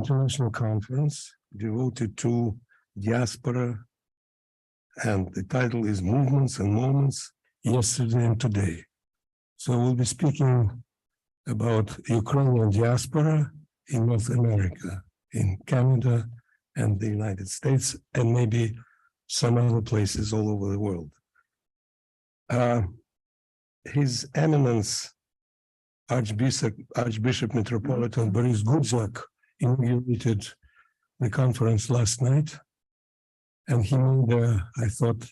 international conference devoted to diaspora, and the title is Movements and Moments, Yesterday and Today. So we'll be speaking about Ukrainian diaspora in North America, in Canada and the United States, and maybe some other places all over the world. His Eminence, Archbishop Metropolitan Boris Gudzak, inaugurated the conference last night, and he made a, I thought,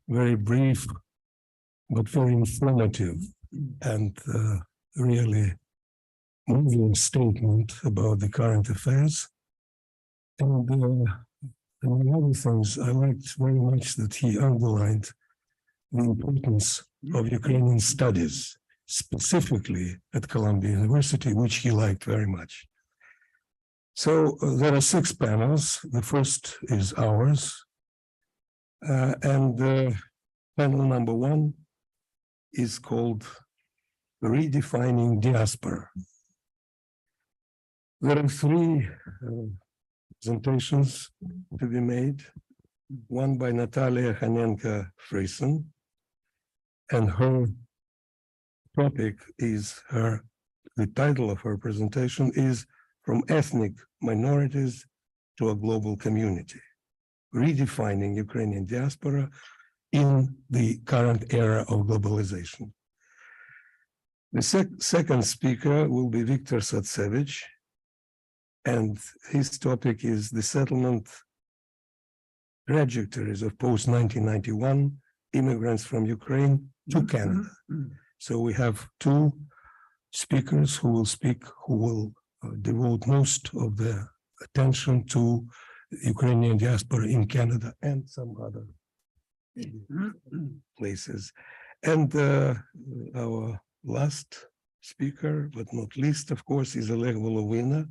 very brief but very informative and really moving statement about the current affairs. And among other things, I liked very much that he underlined the importance of Ukrainian studies, specifically at Columbia University, which he liked very much. So there are 6 panels. The first is ours. And panel number 1 is called Redefining Diaspora. There are 3 presentations to be made. One by Natalia Hanenko-Friesen, and her topic is the title of her presentation is From Ethnic Minorities to a Global Community, Redefining Ukrainian Diaspora in the Current Era of Globalization. The second speaker will be Viktor Satsevich, and his topic is the settlement trajectories of post-1991 immigrants from Ukraine to Canada. So we have 2 speakers who will devote most of their attention to Ukrainian diaspora in Canada and some other places. And our last speaker, but not least, of course, is Oleg Volovina,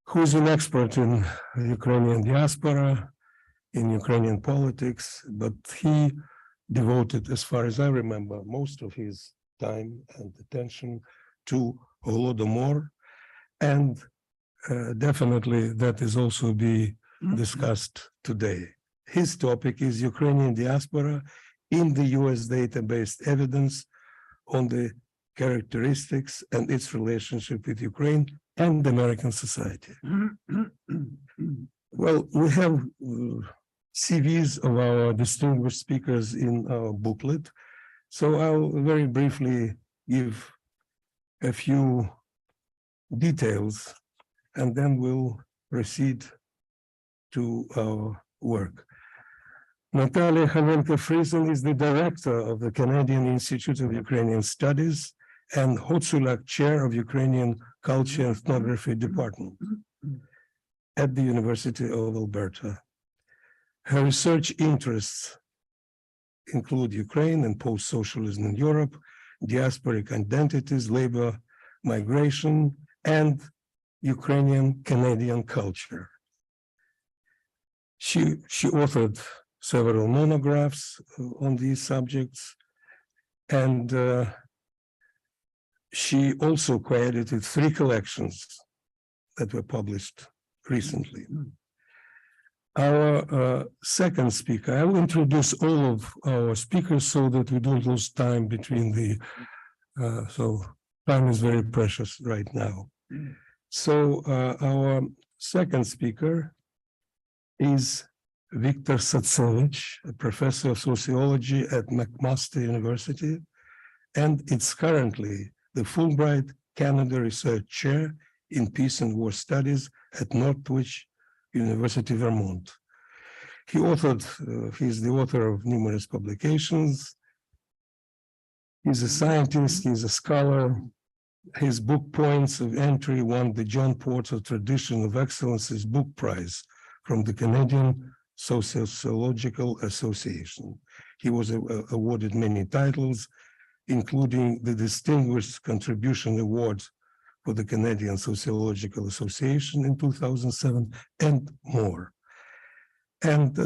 who is an expert in Ukrainian diaspora, in Ukrainian politics, but he devoted, as far as I remember, most of his time and attention to Holodomor, and definitely that is also be discussed today. His topic is Ukrainian diaspora in the US data-based evidence on the characteristics and its relationship with Ukraine and American society. Well, we have CVs of our distinguished speakers in our booklet, so I'll very briefly give a few details, and then we'll proceed to our work. Natalia Hanenko-Friesen is the director of the Canadian Institute of Ukrainian Studies and Hotsulak Chair of Ukrainian Culture and Ethnography Department at the University of Alberta. Her research interests include Ukraine and post-socialism in Europe, diasporic identities, labor migration, and Ukrainian Canadian culture. She authored several monographs on these subjects, and she also co-edited 3 collections that were published recently. Our second speaker, I will introduce all of our speakers so that we don't lose time between the, so time is very precious right now. So our second speaker is Viktor Satsevich, a professor of sociology at McMaster University, and it's currently the Fulbright Canada Research Chair in Peace and War Studies at Northwich University, Vermont. He's the author of numerous publications. He's a scientist, he's a scholar. His book Points of Entry won the John Porter Tradition of Excellence's Book Prize from the Canadian Sociological Association. He was awarded many titles, including the Distinguished Contribution Award for the Canadian Sociological Association in 2007, and more. And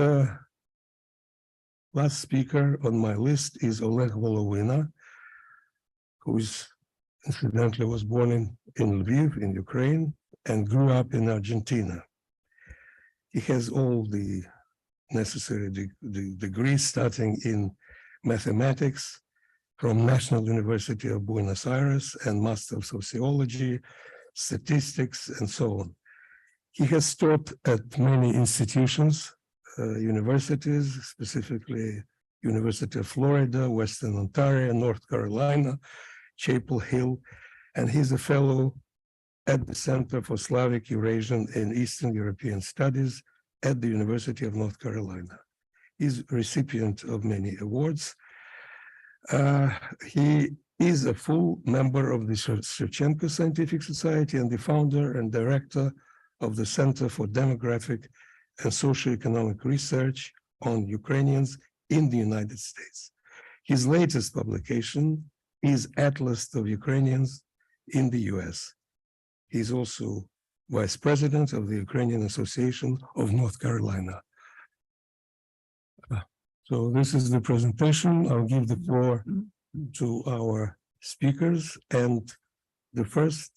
last speaker on my list is Oleg Volovina, who incidentally was born in Lviv, in Ukraine, and grew up in Argentina. He has all the necessary degrees, starting in mathematics from National University of Buenos Aires and Master of Sociology, Statistics, and so on. He has taught at many institutions, universities, specifically University of Florida, Western Ontario, North Carolina, Chapel Hill, and he's a fellow at the Center for Slavic, Eurasian, and Eastern European Studies at the University of North Carolina. He's a recipient of many awards. He is a full member of the Shevchenko Scientific Society and the founder and director of the Center for Demographic and Socioeconomic Research on Ukrainians in the United States. His latest publication is Atlas of Ukrainians in the US. He's also vice president of the Ukrainian Association of North Carolina. So this is the presentation. I'll give the floor to our speakers, and the first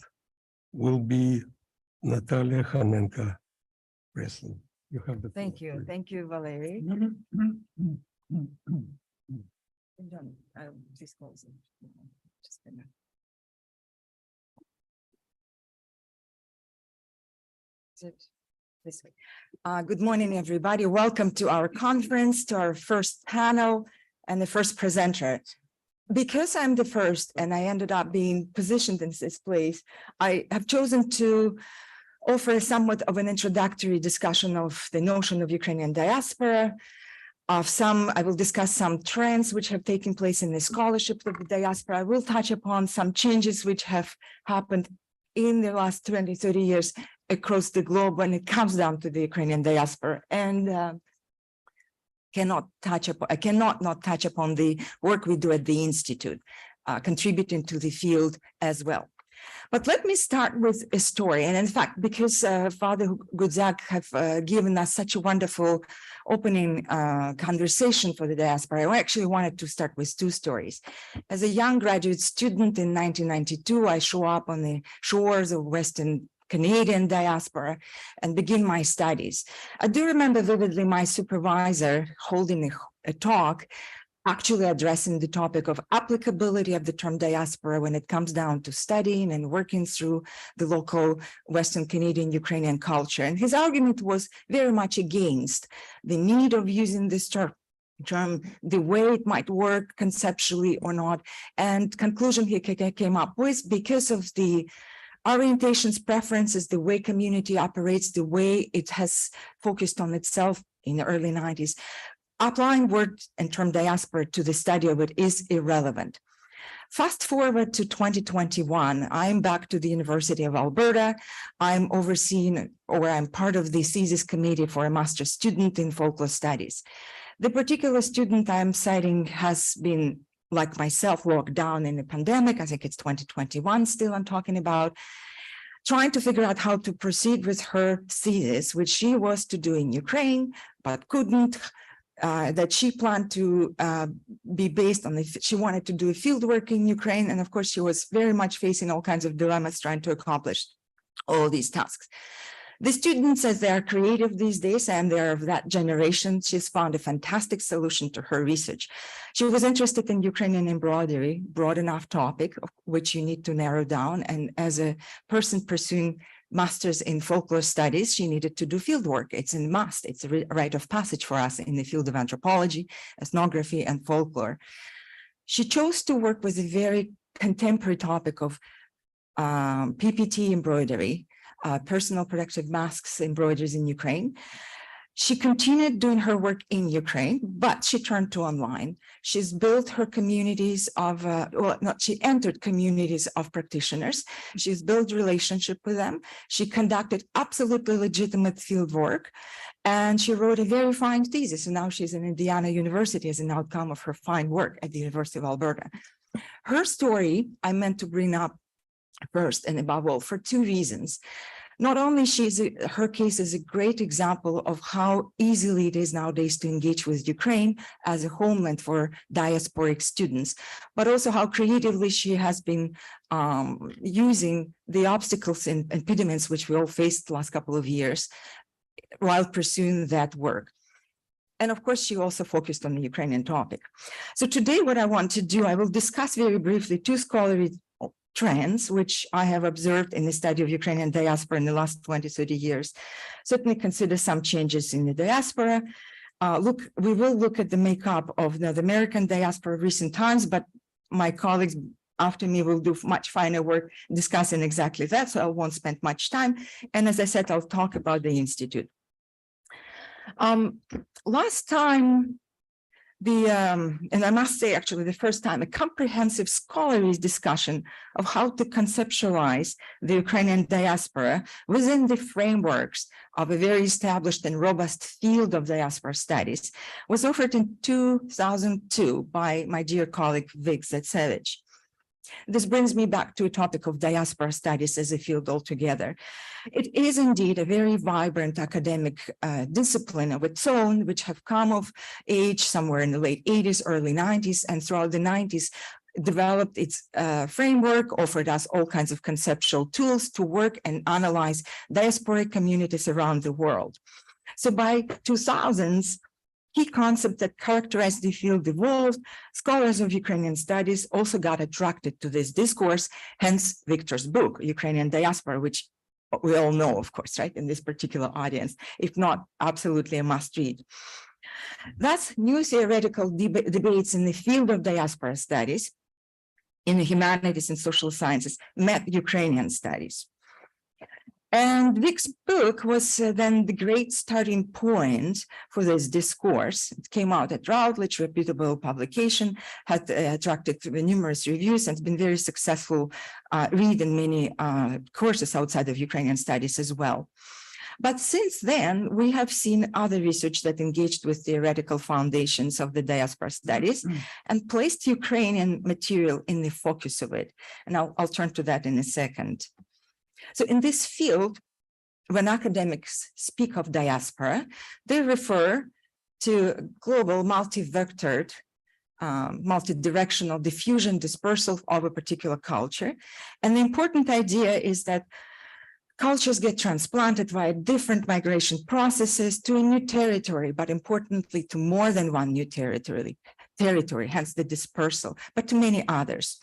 will be Natalia Hanenko-Breslin. You have the Thank floor. Thank you, Valerie. I'll disclose it. Just a minute. Is it this way? Good morning, everybody. Welcome to our conference, to our first panel and the first presenter. Because I'm the first and I ended up being positioned in this place, I have chosen to offer somewhat of an introductory discussion of the notion of Ukrainian diaspora, I will discuss some trends which have taken place in the scholarship of the diaspora. I will touch upon some changes which have happened in the last 20, 30 years across the globe when it comes down to the Ukrainian diaspora. And I cannot not touch upon the work we do at the Institute, contributing to the field as well. But let me start with a story. And in fact, because Father Gudzak have given us such a wonderful opening conversation for the diaspora, I actually wanted to start with two stories. As a young graduate student in 1992, I show up on the shores of Western Canadian diaspora and begin my studies. I do remember vividly my supervisor holding a talk actually addressing the topic of applicability of the term diaspora when it comes down to studying and working through the local Western Canadian Ukrainian culture. And his argument was very much against the need of using this term, the way it might work conceptually or not. And conclusion he came up with, because of the orientations, preferences, the way community operates, the way it has focused on itself in the early 90s, applying word and term diaspora to the study of it is irrelevant. Fast forward to 2021, I'm back to the University of Alberta. I'm overseeing, or I'm part of the thesis committee for a master's student in folklore studies. The particular student I'm citing has been, like myself, locked down in the pandemic. I think it's 2021 still I'm talking about, trying to figure out how to proceed with her thesis, which she was to do in Ukraine, but couldn't. That she planned to be based on, she wanted to do a field work in Ukraine. And of course, she was very much facing all kinds of dilemmas trying to accomplish all these tasks. The students, as they are creative these days and they're of that generation, she's found a fantastic solution to her research. She was interested in Ukrainian embroidery, broad enough topic, which you need to narrow down. And as a person pursuing master's in folklore studies, she needed to do field work. It's a must. It's a rite of passage for us in the field of anthropology, ethnography, and folklore. She chose to work with a very contemporary topic of PPT embroidery, personal protective masks embroideries in Ukraine. She continued doing her work in Ukraine, but she turned to online. She's built her communities of, she entered communities of practitioners. She's built relationship with them. She conducted absolutely legitimate field work, and she wrote a very fine thesis. And now she's in Indiana University as an outcome of her fine work at the University of Alberta. Her story I meant to bring up first and above all for two reasons. Not only her case is a great example of how easily it is nowadays to engage with Ukraine as a homeland for diasporic students, but also how creatively she has been using the obstacles and impediments which we all faced the last couple of years while pursuing that work. And of course, she also focused on the Ukrainian topic. So today, what I want to do, I will discuss very briefly two scholarly trends, which I have observed in the study of Ukrainian diaspora in the last 20, 30 years. Certainly consider some changes in the diaspora. We will look at the makeup of the American diaspora of recent times, but my colleagues after me will do much finer work discussing exactly that, so I won't spend much time. And as I said, I'll talk about the Institute. Last time, and I must say, actually, the first time, a comprehensive scholarly discussion of how to conceptualize the Ukrainian diaspora within the frameworks of a very established and robust field of diaspora studies was offered in 2002 by my dear colleague, Vic Zetsevich. This brings me back to a topic of diaspora studies as a field altogether. It is indeed a very vibrant academic discipline of its own, which have come of age somewhere in the late 80s, early 90s, and throughout the 90s, developed its framework, offered us all kinds of conceptual tools to work and analyze diasporic communities around the world. So by 2000s, key concepts that characterize the field evolved. Scholars of Ukrainian studies also got attracted to this discourse, hence Victor's book, Ukrainian Diaspora, which we all know, of course, right, in this particular audience, if not absolutely a must read. Thus, new theoretical debates in the field of diaspora studies, in the humanities and social sciences, met Ukrainian studies. And Vic's book was then the great starting point for this discourse. It came out at Routledge, reputable publication, had attracted numerous reviews, and it's been very successful read in many courses outside of Ukrainian studies as well. But since then, we have seen other research that engaged with theoretical foundations of the diaspora studies and placed Ukrainian material in the focus of it. And I'll turn to that in a second. So in this field, when academics speak of diaspora, they refer to global multi-vectored, multi-directional diffusion, dispersal of a particular culture. And the important idea is that cultures get transplanted via different migration processes to a new territory, but importantly to more than one new territory, hence the dispersal, but to many others.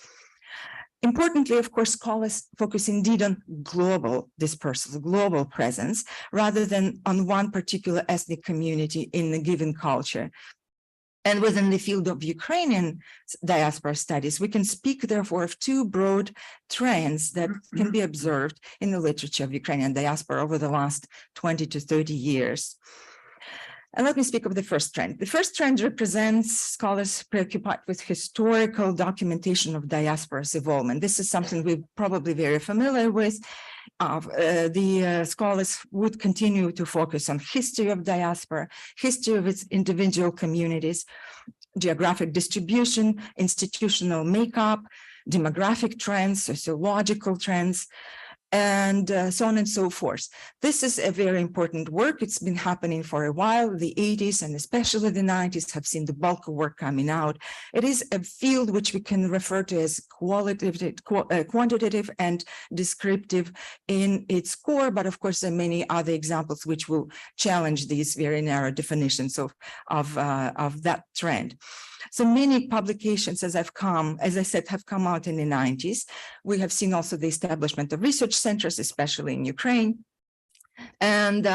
Importantly, of course, scholars focus indeed on global dispersal, global presence, rather than on one particular ethnic community in a given culture. And within the field of Ukrainian diaspora studies, we can speak, therefore, of two broad trends that can be observed in the literature of Ukrainian diaspora over the last 20 to 30 years. And let me speak of the first trend. The first trend represents scholars preoccupied with historical documentation of diaspora's involvement. This is something we're probably very familiar with. Scholars would continue to focus on history of diaspora, history of its individual communities, geographic distribution, institutional makeup, demographic trends, sociological trends, and so on and so forth. This is a very important work. It's been happening for a while. The 80s and especially the 90s have seen the bulk of work coming out. It is a field which we can refer to as quantitative and descriptive in its core, but of course there are many other examples which will challenge these very narrow definitions of that trend. So many publications, as I said, have come out in the 90s. We have seen also the establishment of research centers, especially in Ukraine. And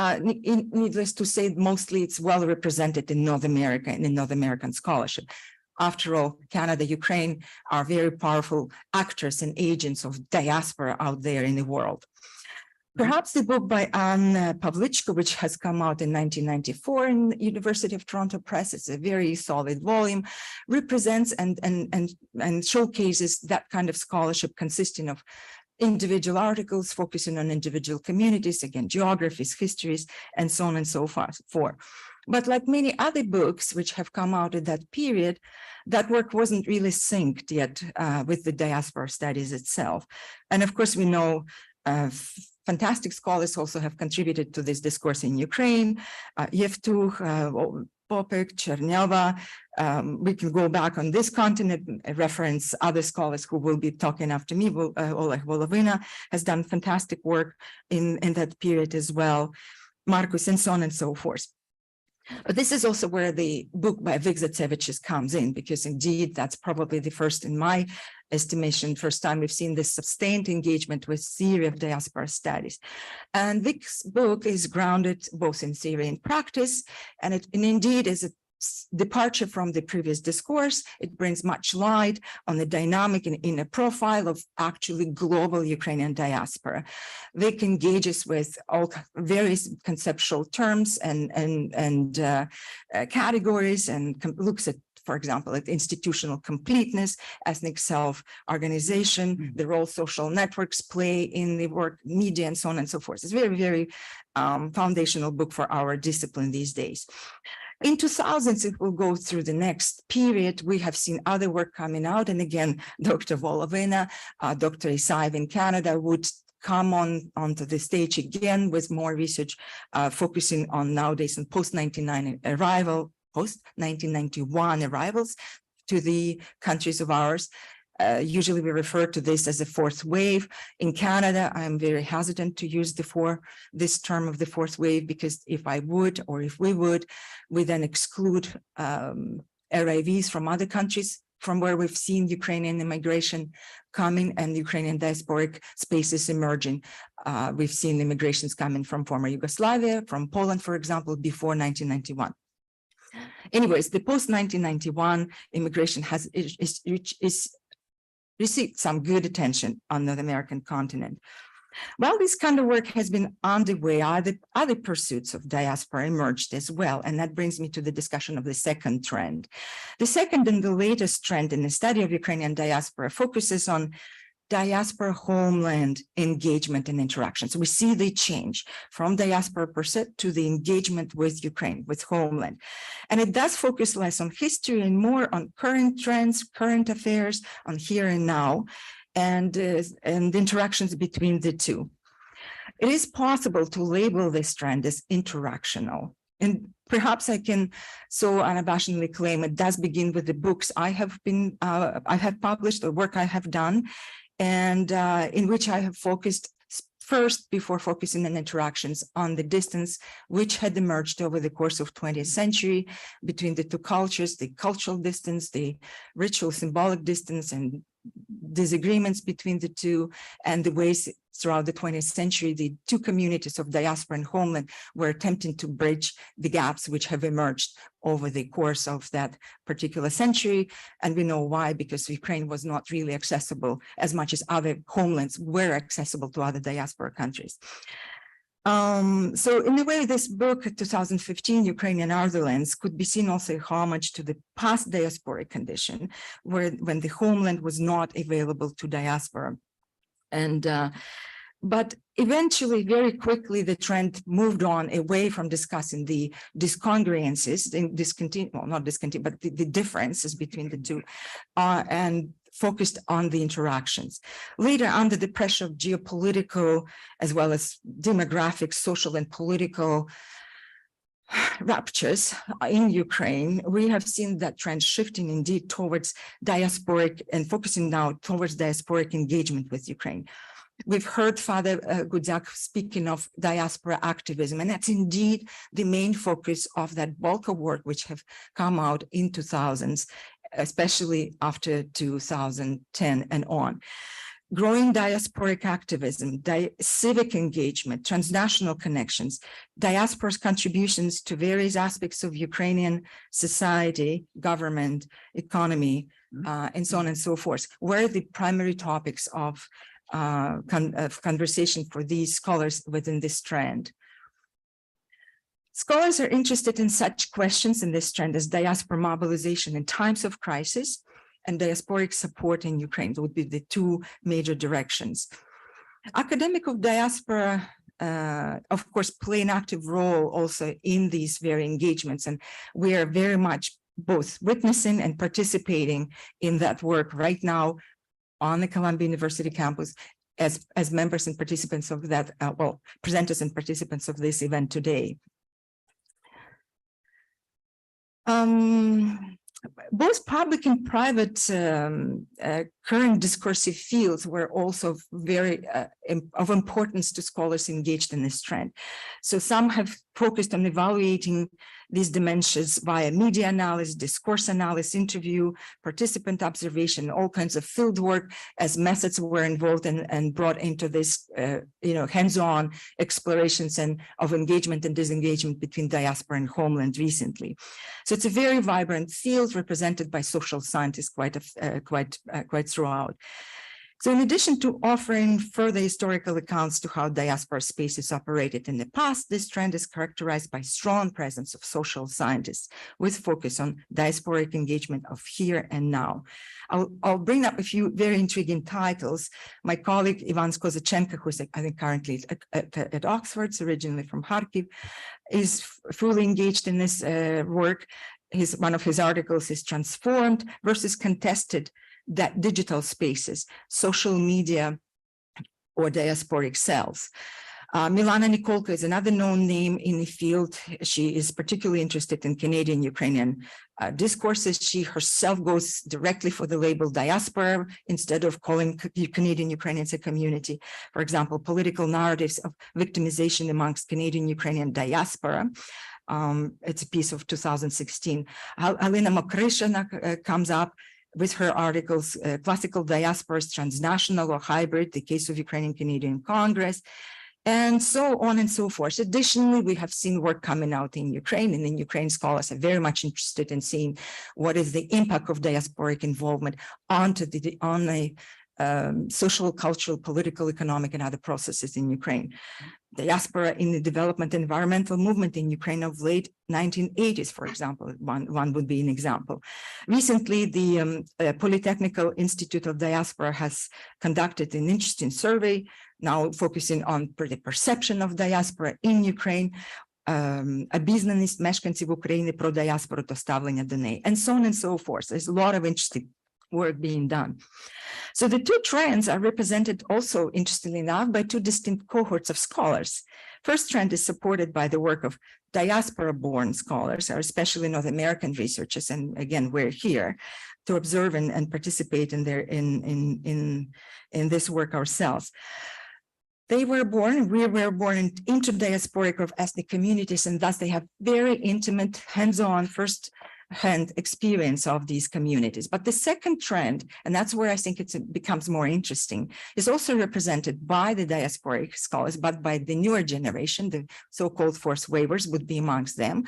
needless to say, mostly it's well represented in North America and in North American scholarship. After all, Canada, Ukraine are very powerful actors and agents of diaspora out there in the world. Perhaps the book by Anne Pavlichko, which has come out in 1994 in the University of Toronto Press, it's a very solid volume, represents and showcases that kind of scholarship consisting of individual articles focusing on individual communities, again, geographies, histories, and so on and so forth. But like many other books which have come out at that period, that work wasn't really synced yet with the diaspora studies itself. And of course, we know fantastic scholars also have contributed to this discourse in Ukraine. Yevtuch, Popek, Cherneva. We can go back on this continent, reference other scholars who will be talking after me. Oleg Volovina has done fantastic work in that period as well. Marcus, and so on and so forth. But this is also where the book by Vigzatsevich comes in, because indeed that's probably the first, in my estimation, first time we've seen this sustained engagement with theory of diaspora studies. And this book is grounded both in theory and practice, and it indeed is a departure from the previous discourse. It brings much light on the dynamic and inner profile of actually global Ukrainian diaspora. Vic engages with all various conceptual terms and categories, and looks at, for example, at institutional completeness, ethnic self-organization, the role social networks play in the work, media, and so on and so forth. It's a very, very foundational book for our discipline these days. In 2000s, it will go through the next period. We have seen other work coming out. And again, Dr. Volovina, Dr. Isaev in Canada would come onto the stage again with more research, focusing on nowadays and post-1991 arrivals to the countries of ours. Usually we refer to this as a fourth wave. In Canada, I'm very hesitant to use this term of the fourth wave, because if I would, or if we would, we then exclude arrivees from other countries from where we've seen Ukrainian immigration coming and Ukrainian diasporic spaces emerging. We've seen immigrations coming from former Yugoslavia, from Poland, for example, before 1991. Anyways, the post-1991 immigration is received some good attention on the American continent. Well, this kind of work has been underway. Other pursuits of diaspora emerged as well. And that brings me to the discussion of the second trend. The second and the latest trend in the study of Ukrainian diaspora focuses on diaspora homeland engagement and interaction. So we see the change from diaspora per se to the engagement with Ukraine, with homeland. And it does focus less on history and more on current trends, current affairs, on here and now, and interactions between the two. It is possible to label this trend as interactional. And perhaps I can so unabashedly claim it does begin with the books I have published, or work I have done, and in which I have focused first, before focusing on interactions, on the distance which had emerged over the course of 20th century between the two cultures, the cultural distance, the ritual symbolic distance, and disagreements between the two, and the ways throughout the 20th century, the two communities of diaspora and homeland were attempting to bridge the gaps which have emerged over the course of that particular century. And we know why, because Ukraine was not really accessible as much as other homelands were accessible to other diaspora countries. So in a way, this book, 2015, Ukrainian Otherlands, could be seen also a homage to the past diasporic condition, when the homeland was not available to diaspora. And but eventually, very quickly, the trend moved on away from discussing the discongruences, but the differences between the two, and focused on the interactions. Later, under the pressure of geopolitical, as well as demographic, social, and political ruptures in Ukraine, we have seen that trend shifting indeed towards diasporic, and focusing now towards diasporic engagement with Ukraine. We've heard Father Gudzak speaking of diaspora activism, and that's indeed the main focus of that bulk of work which have come out in 2000s, especially after 2010 and on. Growing diasporic activism, civic engagement, transnational connections, diaspora's contributions to various aspects of Ukrainian society, government, economy, and so on and so forth, were the primary topics of conversation for these scholars within this trend. Scholars are interested in such questions in this trend as diaspora mobilization in times of crisis and diasporic support in Ukraine. That would be the two major directions. Academic of diaspora, of course, play an active role also in these very engagements, and we are very much both witnessing and participating in that work right now on the Columbia University campus, as members and participants of that, presenters and participants of this event today. Both public and private current discursive fields were also very of importance to scholars engaged in this trend. So some have focused on evaluating these dimensions via media analysis, discourse analysis, interview, participant observation, all kinds of field work as methods were involved and brought into this, hands-on explorations and of engagement and disengagement between diaspora and homeland recently. So it's a very vibrant field represented by social scientists quite throughout. So in addition to offering further historical accounts to how diaspora spaces operated in the past, this trend is characterized by strong presence of social scientists with focus on diasporic engagement of here and now. I'll bring up a few very intriguing titles. My colleague Ivan Skozachenko, who's I think currently at Oxford, originally from Kharkiv, is fully engaged in this work. One of his articles is Transformed versus Contested that digital spaces, social media, or diasporic cells. Milana Nikolka is another known name in the field. She is particularly interested in Canadian-Ukrainian discourses. She herself goes directly for the label diaspora instead of calling Canadian Ukrainians a community. For example, political narratives of victimization amongst Canadian-Ukrainian diaspora. It's a piece of 2016. Alina Mokrishina comes up with her articles, Classical Diasporas, Transnational or Hybrid, the Case of Ukrainian-Canadian Congress, and so on and so forth. Additionally, we have seen work coming out in Ukraine, and in Ukraine, scholars are very much interested in seeing what is the impact of diasporic involvement on the social, cultural, political, economic, and other processes in Ukraine. Diaspora in the development environmental movement in Ukraine of late 1980s, for example, one would be an example. Recently, the Polytechnical Institute of Diaspora has conducted an interesting survey, now focusing on the perception of diaspora in Ukraine, обізнаність мешканців України про діаспору та ставлення до неї, and so on and so forth. There's a lot of interesting work being done. So the two trends are represented also, interestingly enough, by two distinct cohorts of scholars. First trend is supported by the work of diaspora-born scholars, or especially North American researchers, and again, we're here to observe and participate in this work ourselves. They were born, we were born into diasporic of ethnic communities, and thus they have very intimate, hands-on, first-hand experience of these communities. But the second trend, and that's where I think it becomes more interesting, is also represented by the diasporic scholars, but by the newer generation, the so-called forced waivers would be amongst them.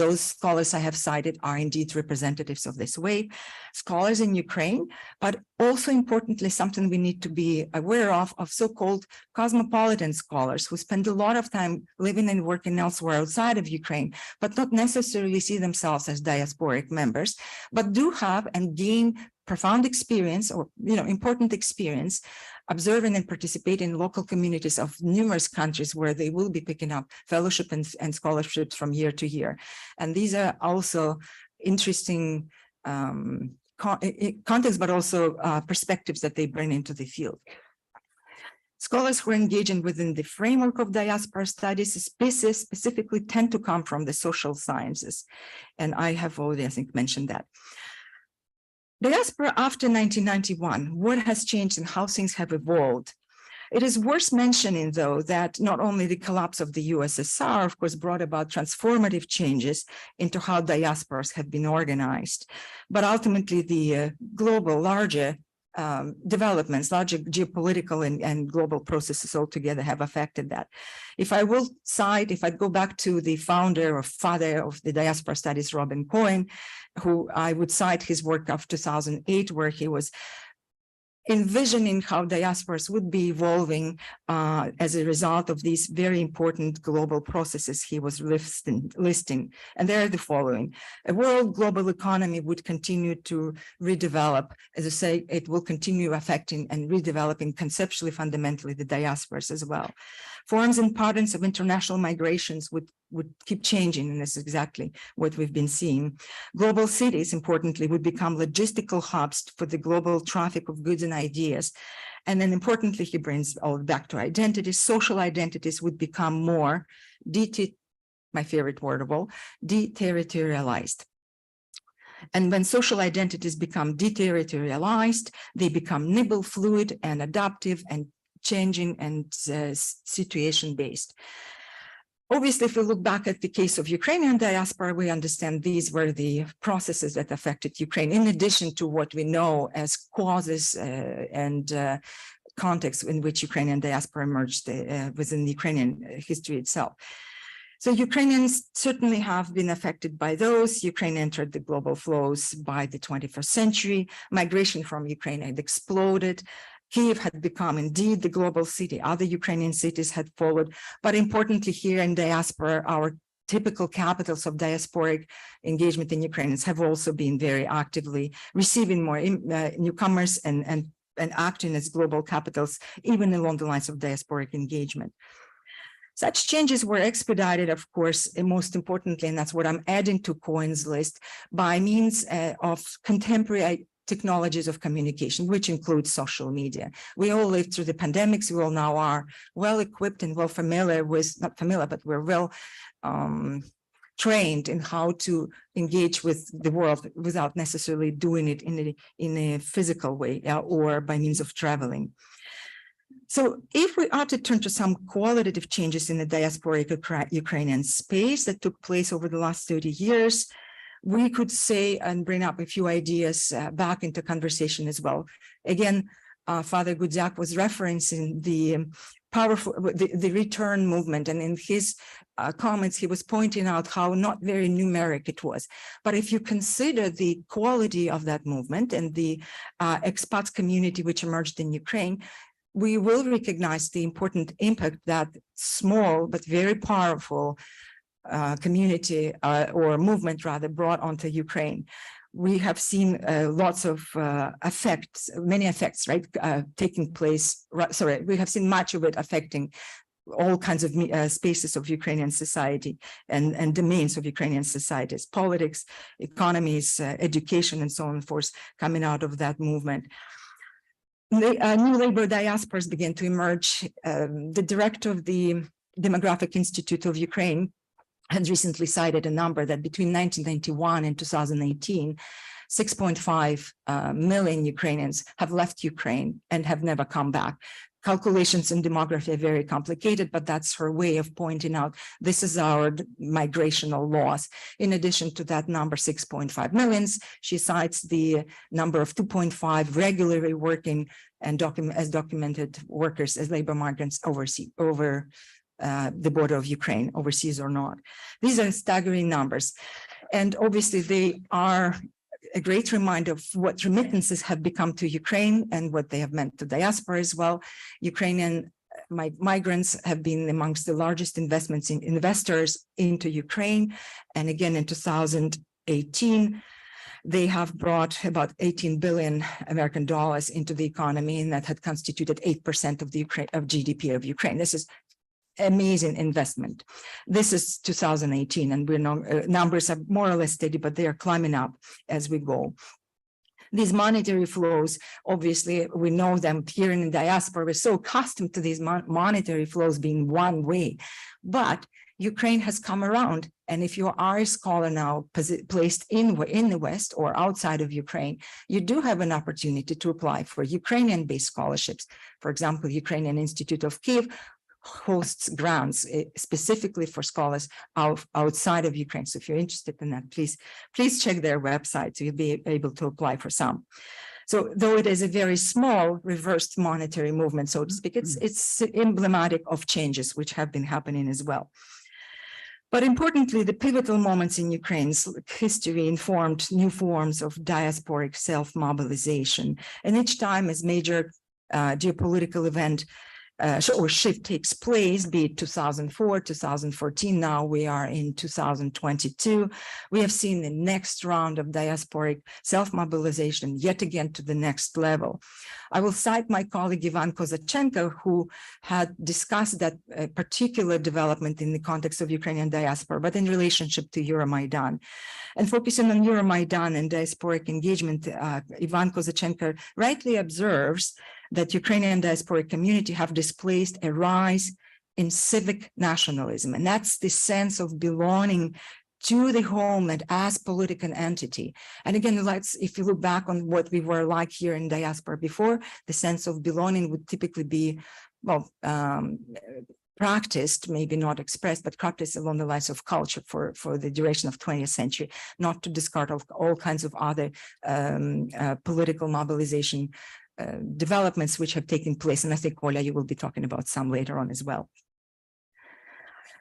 Those scholars I have cited are indeed representatives of this wave, scholars in Ukraine, but also importantly, something we need to be aware of so-called cosmopolitan scholars who spend a lot of time living and working elsewhere outside of Ukraine, but not necessarily see themselves as diasporic members, but do have and gain profound experience or, important experience observing and participating in local communities of numerous countries where they will be picking up fellowship and scholarships from year to year. And these are also interesting contexts, but also perspectives that they bring into the field. Scholars who are engaging within the framework of diaspora studies specifically tend to come from the social sciences. And I have already, I think, mentioned that. Diaspora after 1991, what has changed and how things have evolved? It is worth mentioning, though, that not only the collapse of the USSR, of course, brought about transformative changes into how diasporas have been organized, but ultimately the global, larger developments, larger geopolitical and global processes altogether have affected that. If I go back to the founder or father of the diaspora studies, Robin Cohen, who I would cite his work of 2008, where he was envisioning how diasporas would be evolving as a result of these very important global processes he was listing. And they're the following. A world global economy would continue to redevelop. As I say, it will continue affecting and redeveloping conceptually, fundamentally, the diasporas as well. Forms and patterns of international migrations would keep changing, and this is exactly what we've been seeing. Global cities, importantly, would become logistical hubs for the global traffic of goods and ideas. And then importantly, he brings all back to identities. Social identities would become more, my favorite word of all, deterritorialized. And when social identities become deterritorialized, they become nimble, fluid, and adaptive, and changing and situation-based. Obviously, if we look back at the case of Ukrainian diaspora, we understand these were the processes that affected Ukraine, in addition to what we know as causes and context in which Ukrainian diaspora emerged within the Ukrainian history itself. So Ukrainians certainly have been affected by those. Ukraine entered the global flows by the 21st century. Migration from Ukraine had exploded. Kyiv had become indeed the global city. Other Ukrainian cities had followed. But importantly, here in diaspora, our typical capitals of diasporic engagement in Ukrainians have also been very actively receiving more newcomers and acting as global capitals, even along the lines of diasporic engagement. Such changes were expedited, of course, and most importantly, and that's what I'm adding to Cohen's list, by means of contemporary technologies of communication, which include social media. We all lived through the pandemics. We all now are well equipped and well familiar with, not familiar, but we're well trained in how to engage with the world without necessarily doing it in a physical way or by means of traveling. So if we are to turn to some qualitative changes in the diasporic Ukrainian space that took place over the last 30 years, we could say and bring up a few ideas back into conversation as well. Again, Father Gudziak was referencing the powerful, the return movement, and in his comments, he was pointing out how not very numeric it was. But if you consider the quality of that movement and the expats community which emerged in Ukraine, we will recognize the important impact that small but very powerful community or movement rather brought onto Ukraine. We have seen lots of effects, many effects, right, taking place. Sorry, we have seen much of it affecting all kinds of spaces of Ukrainian society and domains of Ukrainian societies, politics, economies, education, and so on and forth, coming out of that movement. New labor diasporas began to emerge. The director of the Demographic Institute of Ukraine had recently cited a number that between 1991 and 2018, 6.5 million Ukrainians have left Ukraine and have never come back. Calculations in demography are very complicated, but that's her way of pointing out this is our migrational loss. In addition to that number, 6.5 millions, she cites the number of 2.5 regularly working and as documented workers as labor migrants over the border of Ukraine, overseas or not. These are staggering numbers. And obviously they are a great reminder of what remittances have become to Ukraine and what they have meant to diaspora as well. Ukrainian migrants have been amongst the largest investors into Ukraine. And again, in 2018, they have brought about 18 billion American dollars into the economy, and that had constituted 8% of GDP of Ukraine. This is amazing investment. This is 2018, and we know numbers are more or less steady, but they are climbing up as we go. These monetary flows, obviously, we know them here in the diaspora. We're so accustomed to these monetary flows being one way, but Ukraine has come around. And if you are a scholar now placed in the West or outside of Ukraine, you do have an opportunity to apply for Ukrainian-based scholarships. For example, Ukrainian Institute of Kyiv hosts grants specifically for scholars outside of Ukraine. So if you're interested in that, please check their website so you'll be able to apply for some. So though it is a very small reversed monetary movement, so to speak, it's emblematic of changes which have been happening as well. But importantly, the pivotal moments in Ukraine's history informed new forms of diasporic self-mobilization. And each time as major geopolitical event or shift takes place, be it 2004, 2014, now we are in 2022, we have seen the next round of diasporic self-mobilization yet again to the next level. I will cite my colleague Ivan Kozachenko, who had discussed that particular development in the context of Ukrainian diaspora, but in relationship to Euromaidan. And focusing on Euromaidan and diasporic engagement, Ivan Kozachenko rightly observes that Ukrainian diasporic community have displaced a rise in civic nationalism. And that's the sense of belonging to the homeland as political entity. And again, if you look back on what we were like here in diaspora before, the sense of belonging would typically be, well, practiced, maybe not expressed, but practiced along the lines of culture for the duration of 20th century, not to discard all kinds of other political mobilization developments which have taken place. And I think, Oля, you will be talking about some later on as well.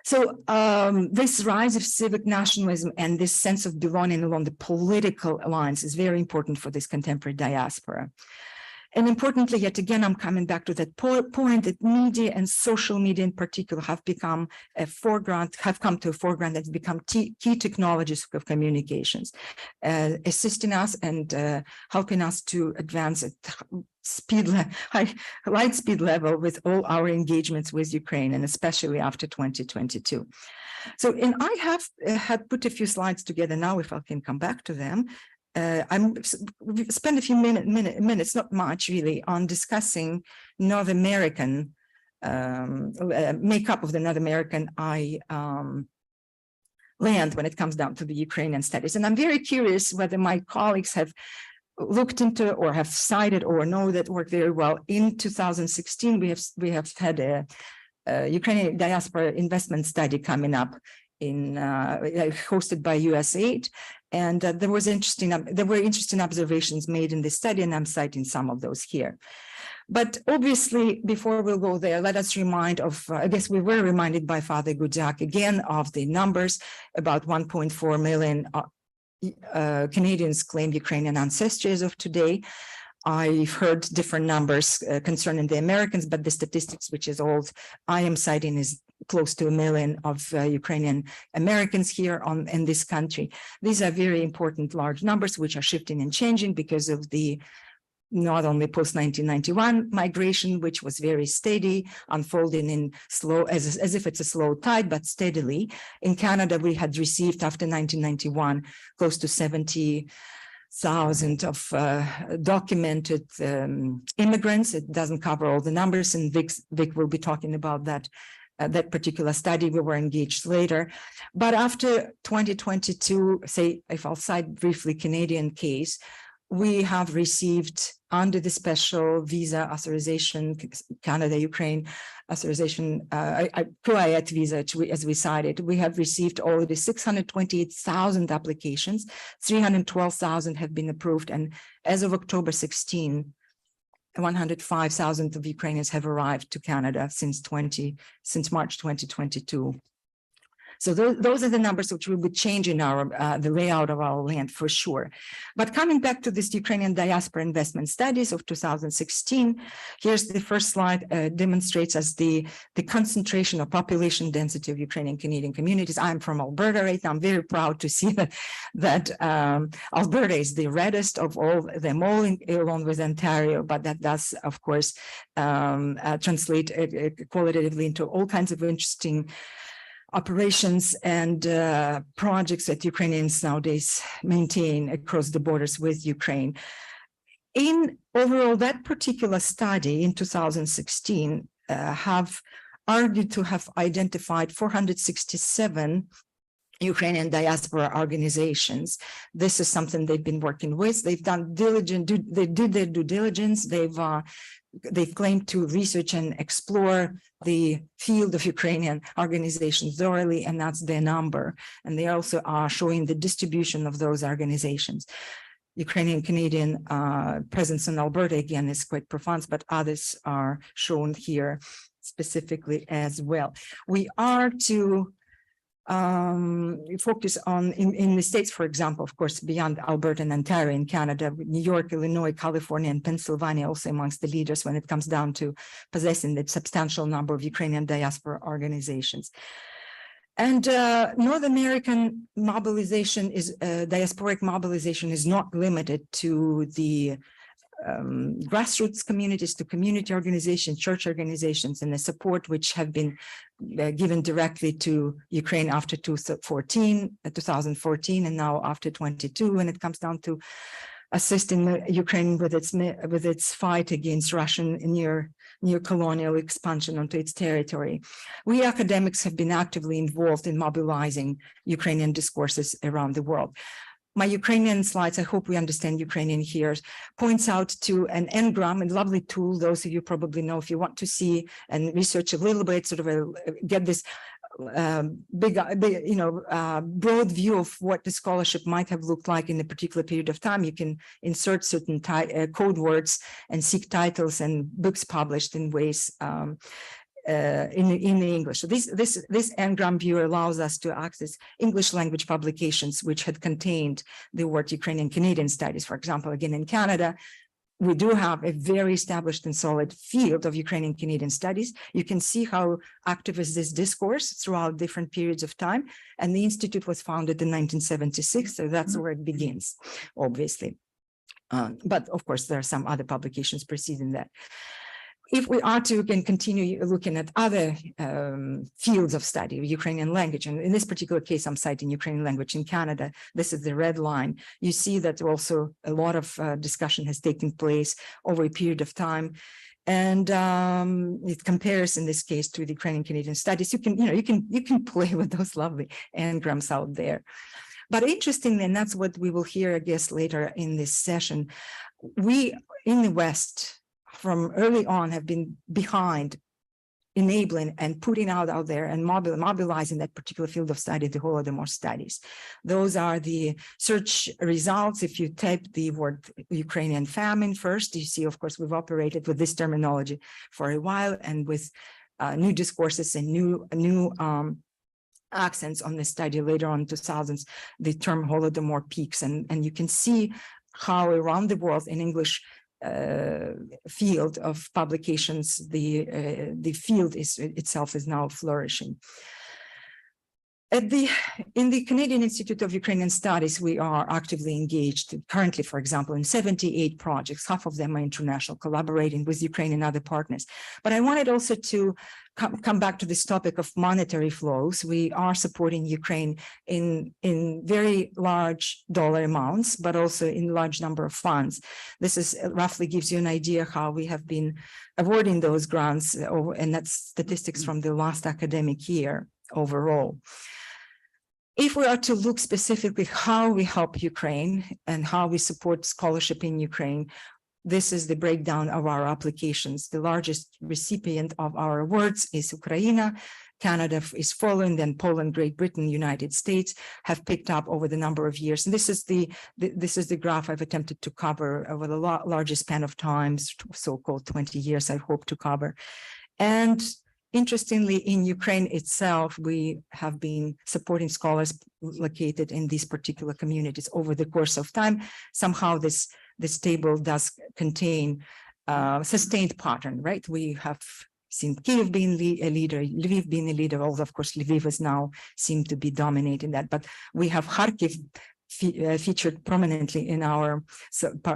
So this rise of civic nationalism and this sense of belonging along the political lines is very important for this contemporary diaspora. And importantly, yet again, I'm coming back to that point that media and social media in particular have become a foreground, have come to a foreground and become key technologies of communications, assisting us and helping us to advance at light speed level with all our engagements with Ukraine, and especially after 2022. So, and I have put a few slides together now, if I can come back to them. We've spent a few minutes, not much really, on discussing North American makeup of the North American land when it comes down to the Ukrainian studies. And I'm very curious whether my colleagues have looked into or have cited or know that work very well. In 2016, we have had a Ukrainian diaspora investment study coming up hosted by USAID. And there were interesting observations made in this study, and I'm citing some of those here. But obviously, before we'll go there, let us remind of, I guess we were reminded by Father Gudzak again of the numbers. About 1.4 million Canadians claim Ukrainian ancestry as of today. I've heard different numbers concerning the Americans, but the statistics, which is all I am citing, is close to 1 million of Ukrainian Americans here in this country. These are very important large numbers, which are shifting and changing because of the not only post-1991 migration, which was very steady, unfolding in slow, as if it's a slow tide, but steadily. In Canada, we had received after 1991 close to 70,000 of documented immigrants. It doesn't cover all the numbers, and Vic will be talking about that particular study. We were engaged later. But after 2022, say, if I'll cite briefly Canadian case, we have received under the special visa authorization, Canada-Ukraine authorization, PUAET visa, as we cited, we have received already 628,000 applications, 312,000 have been approved, and as of October 16, 105,000 of Ukrainians have arrived to Canada since March 2022. So those are the numbers which will be changing the layout of our land for sure. But coming back to this Ukrainian diaspora investment studies of 2016, here's the first slide, demonstrates as the concentration of population density of Ukrainian Canadian communities. I'm from Alberta right now. I'm very proud to see that Alberta is the reddest of all them all, along with Ontario, but that does, of course, translate qualitatively into all kinds of interesting operations and projects that Ukrainians nowadays maintain across the borders with Ukraine. In overall, that particular study in 2016 have argued to have identified 467 Ukrainian diaspora organizations. This is something they've been working with. They've done they did their due diligence. They've claimed to research and explore the field of Ukrainian organizations thoroughly, and that's their number. And they also are showing the distribution of those organizations. Ukrainian Canadian presence in Alberta, again, is quite profound, but others are shown here specifically as well. We are to focus on in the states, for example, of course, beyond Alberta and Ontario in Canada, New York, Illinois, California, and Pennsylvania also amongst the leaders when it comes down to possessing the substantial number of Ukrainian diaspora organizations. And North American mobilization is diasporic mobilization is not limited to the grassroots communities, to community organizations, church organizations, and the support which have been given directly to Ukraine after 2014, and now after 22, when it comes down to assisting Ukraine with its fight against Russian neo-colonial expansion onto its territory. We academics have been actively involved in mobilizing Ukrainian discourses around the world. My Ukrainian slides, I hope we understand Ukrainian here, points out to an Ngram, a lovely tool, those of you probably know if you want to see and research a little bit, sort of get this broad view of what the scholarship might have looked like in a particular period of time. You can insert certain code words and seek titles and books published in ways in the English. So this Ngram viewer allows us to access English language publications which had contained the word Ukrainian Canadian studies. For example, again in Canada, we do have a very established and solid field of Ukrainian Canadian studies. You can see how active is this discourse throughout different periods of time. And the Institute was founded in 1976, so that's where it begins, obviously. But of course, there are some other publications preceding that. If we are to continue looking at other fields of study, Ukrainian language, and in this particular case, I'm citing Ukrainian language in Canada, this is the red line. You see that also a lot of discussion has taken place over a period of time. And it compares in this case to the Ukrainian Canadian studies. You can play with those lovely Ngrams out there. But interestingly, and that's what we will hear, I guess, later in this session, we in the West, from early on, have been behind enabling and putting out there and mobilizing that particular field of study, the Holodomor studies. Those are the search results. If you type the word Ukrainian famine first, you see, of course, we've operated with this terminology for a while and with new discourses and new accents on this study later on in 2000s, the term Holodomor peaks. And you can see how around the world in English field of publications, the field itself is now flourishing. In the Canadian Institute of Ukrainian Studies, we are actively engaged currently, for example, in 78 projects. Half of them are international, collaborating with Ukraine and other partners. But I wanted also to come back to this topic of monetary flows. We are supporting Ukraine in very large dollar amounts, but also in large number of funds. This is roughly gives you an idea how we have been awarding those grants, and that's statistics from the last academic year overall. If we are to look specifically how we help Ukraine and how we support scholarship in Ukraine, this is the breakdown of our applications. The largest recipient of our awards is Ukraine. Canada is following, then Poland, Great Britain, United States have picked up over the number of years. And this is the graph I've attempted to cover over the largest span of times, so-called 20 years I hope to cover. And interestingly, in Ukraine itself, we have been supporting scholars located in these particular communities over the course of time. Somehow this table does contain sustained pattern, right? We have seen Kyiv being a leader, Lviv being a leader, although of course Lviv is now seem to be dominating that, but we have Kharkiv featured prominently in our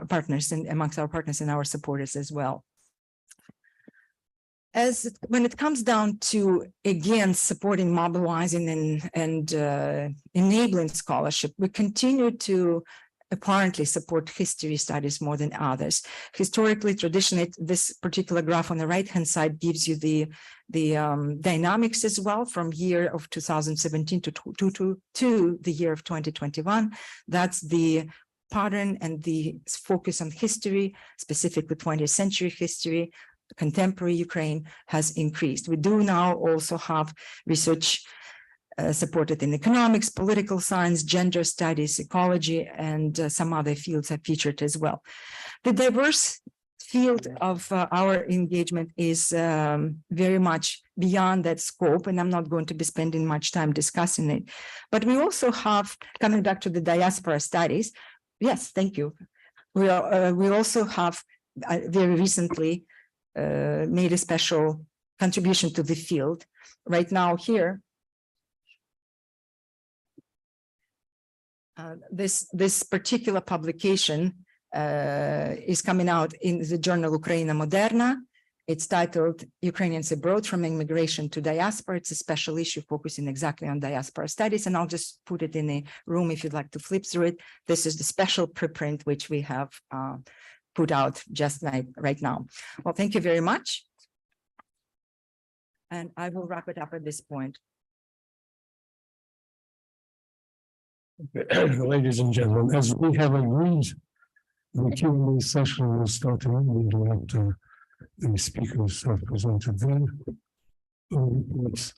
partners and amongst our partners and our supporters as well. When it comes down to, again, supporting, mobilizing and enabling scholarship, we continue to apparently support history studies more than others. Historically, traditionally, this particular graph on the right-hand side gives you the dynamics as well from year of 2017 to the year of 2021. That's the pattern and the focus on history, specifically 20th century history. Contemporary Ukraine has increased. We do now also have research supported in economics, political science, gender studies, ecology, and some other fields are featured as well. The diverse field of our engagement is very much beyond that scope, and I'm not going to be spending much time discussing it. But we also have, coming back to the diaspora studies, yes, thank you. We also have very recently made a special contribution to the field. Right now here, this particular publication is coming out in the journal Ukraina Moderna. It's titled Ukrainians Abroad from Immigration to Diaspora. It's a special issue focusing exactly on diaspora studies. And I'll just put it in a room if you'd like to flip through it. This is the special preprint, which we have put out just right now. Well, thank you very much. And I will wrap it up at this point. Ladies and gentlemen, as we have agreed, the Q&A session will start immediately after the speakers have presented their reports.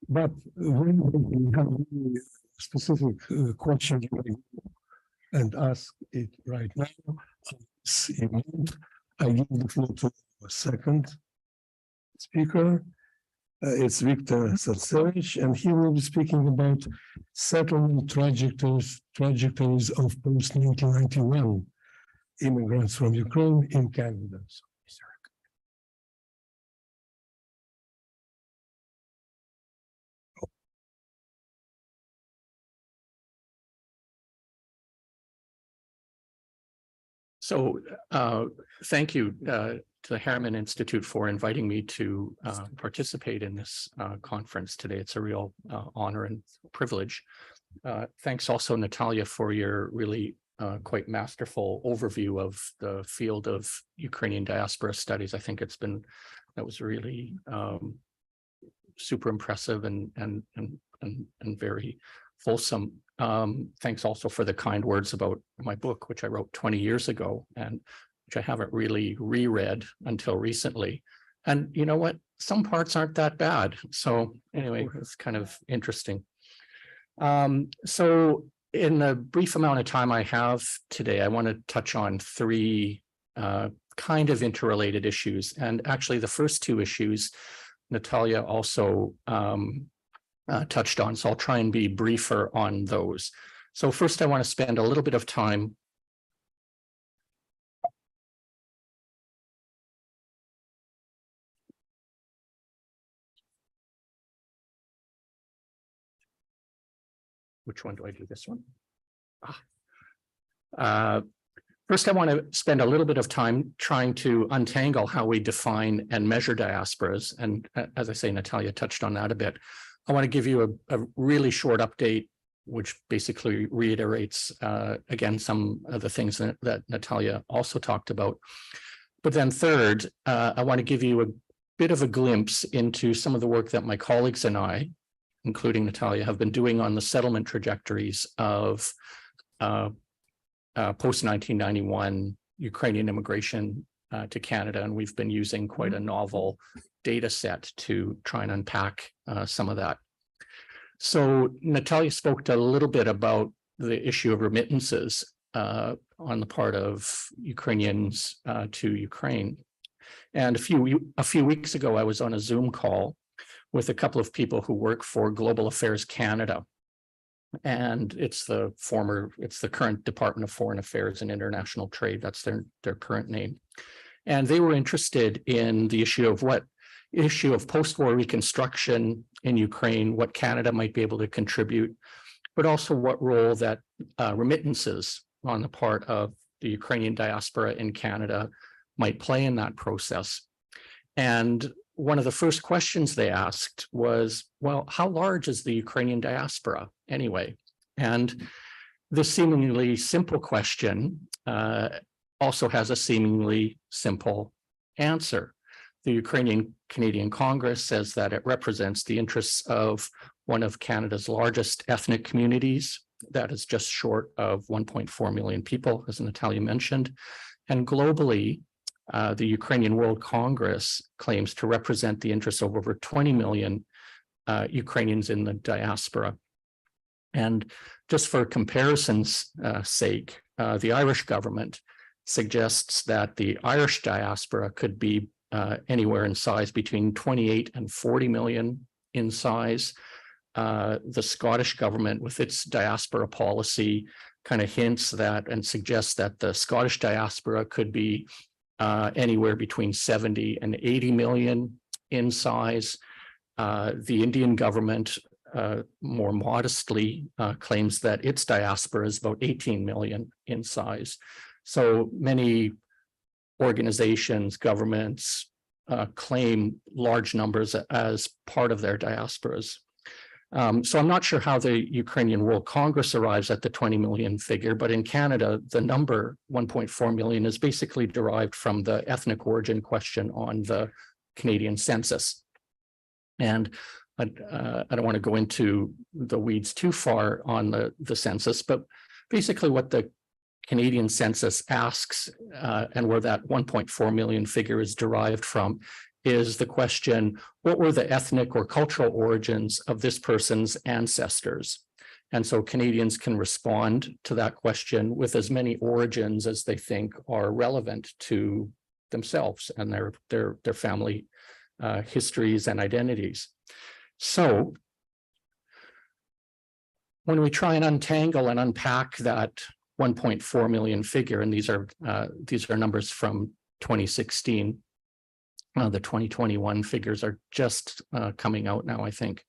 But when we have a specific question and ask it right now, I give the floor to a second speaker. It's Victor Satsevich, and he will be speaking about settlement trajectories of post-1991 immigrants from Ukraine in Canada. So thank you to the Harriman Institute for inviting me to participate in this conference today. It's a real honor and privilege. Thanks also, Natalia, for your really quite masterful overview of the field of Ukrainian diaspora studies. I think that was really super impressive and very fulsome. Thanks also for the kind words about my book, which I wrote 20 years ago and which I haven't really reread until recently. And you know what? Some parts aren't that bad. So anyway, it's kind of interesting. So in the brief amount of time I have today, I want to touch on three kind of interrelated issues. And actually the first two issues, Natalia also touched on, so I'll try and be briefer on those. So first, I want to spend a little bit of time which one do I do? This one? First, I want to spend a little bit of time trying to untangle how we define and measure diasporas. And as I say, Natalia touched on that a bit. I want to give you a really short update, which basically reiterates, again, some of the things that Natalia also talked about. But then third, I want to give you a bit of a glimpse into some of the work that my colleagues and I, including Natalia, have been doing on the settlement trajectories of post-1991 Ukrainian immigration to Canada. And we've been using quite a novel data set to try and unpack some of that. So Natalia spoke a little bit about the issue of remittances on the part of Ukrainians to Ukraine. And a few weeks ago, I was on a Zoom call with a couple of people who work for Global Affairs Canada. And it's the current Department of Foreign Affairs and International Trade. That's their current name. And they were interested in the issue of post-war reconstruction in Ukraine, what Canada might be able to contribute, but also what role that remittances on the part of the Ukrainian diaspora in Canada might play in that process. And one of the first questions they asked was, well, how large is the Ukrainian diaspora anyway? And this seemingly simple question also has a seemingly simple answer. The Ukrainian Canadian Congress says that it represents the interests of one of Canada's largest ethnic communities that is just short of 1.4 million people, as Natalia mentioned. And globally, the Ukrainian World Congress claims to represent the interests of over 20 million Ukrainians in the diaspora. And just for comparison's sake, the Irish government suggests that the Irish diaspora could be anywhere in size between 28 and 40 million in size. The Scottish government, with its diaspora policy, kind of hints that and suggests that the Scottish diaspora could be anywhere between 70 and 80 million in size. The Indian government more modestly claims that its diaspora is about 18 million in size. So many organizations, governments, claim large numbers as part of their diasporas. So I'm not sure how the Ukrainian World Congress arrives at the 20 million figure, but in Canada, the number 1.4 million is basically derived from the ethnic origin question on the Canadian census. And I don't want to go into the weeds too far on the census, but basically what the Canadian census asks, and where that 1.4 million figure is derived from, is the question, what were the ethnic or cultural origins of this person's ancestors? And so Canadians can respond to that question with as many origins as they think are relevant to themselves and their family histories and identities. So when we try and untangle and unpack that 1.4 million figure, and these are numbers from 2016, the 2021 figures are just coming out now, I think.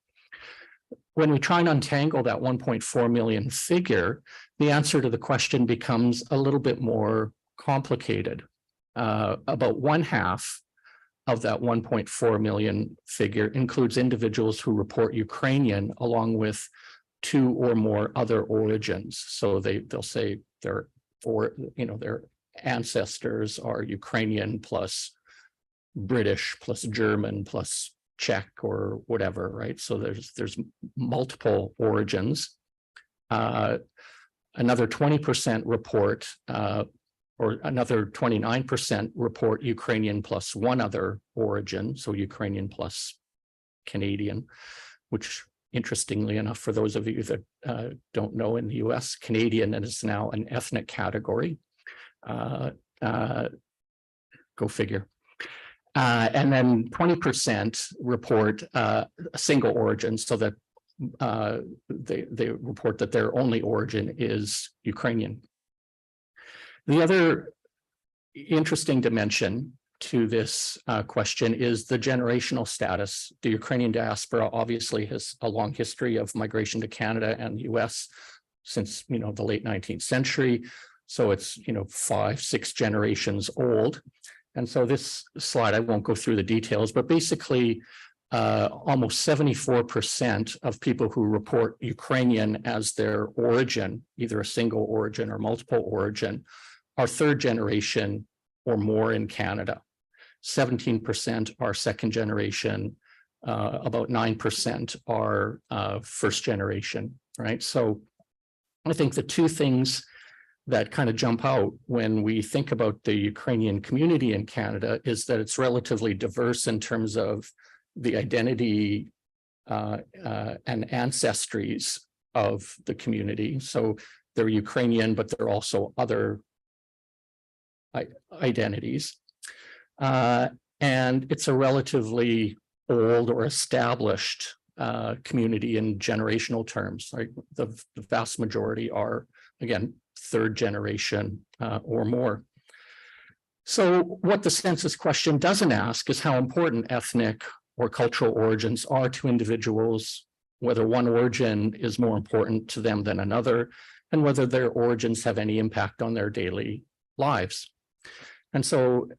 When we try and untangle that 1.4 million figure, the answer to the question becomes a little bit more complicated. About one half of that 1.4 million figure includes individuals who report Ukrainian along with two or more other origins. So they'll say their ancestors are Ukrainian plus British plus German plus Czech or whatever, right? So there's multiple origins. Another 20% report, or another 29% report Ukrainian plus one other origin, so Ukrainian plus Canadian, which interestingly enough, for those of you that don't know, in the US, Canadian is now an ethnic category. Go figure. And then 20% report a single origin, so that they report that their only origin is Ukrainian. The other interesting dimension to this question is the generational status. The Ukrainian diaspora obviously has a long history of migration to Canada and the US since the late 19th century. So it's 5-6 generations old. And so this slide, I won't go through the details, but basically almost 74% of people who report Ukrainian as their origin, either a single origin or multiple origin, are third generation or more in Canada. 17% are second generation, about 9% are first generation, right? So I think the two things that kind of jump out when we think about the Ukrainian community in Canada is that it's relatively diverse in terms of the identity and ancestries of the community. So they're Ukrainian, but they're also other identities. And it's a relatively old or established community in generational terms, right? The vast majority are, again, third generation or more. So what the census question doesn't ask is how important ethnic or cultural origins are to individuals, whether one origin is more important to them than another, and whether their origins have any impact on their daily lives. And so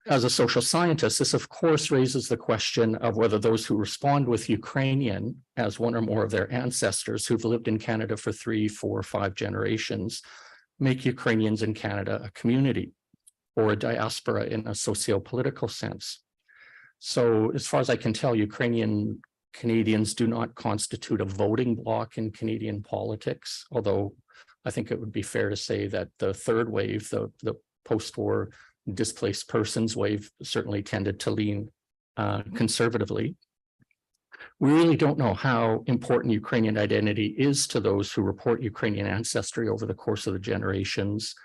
as a social scientist, this of course raises the question of whether those who respond with Ukrainian as one or more of their ancestors who've lived in Canada for 3, 4, 5 generations make Ukrainians in Canada a community or a diaspora in a socio-political sense. So as far as I can tell, Ukrainian Canadians do not constitute a voting bloc in Canadian politics, although I think it would be fair to say that the third wave, the post-war displaced persons wave, certainly tended to lean conservatively. We really don't know how important Ukrainian identity is to those who report Ukrainian ancestry over the course of the generations,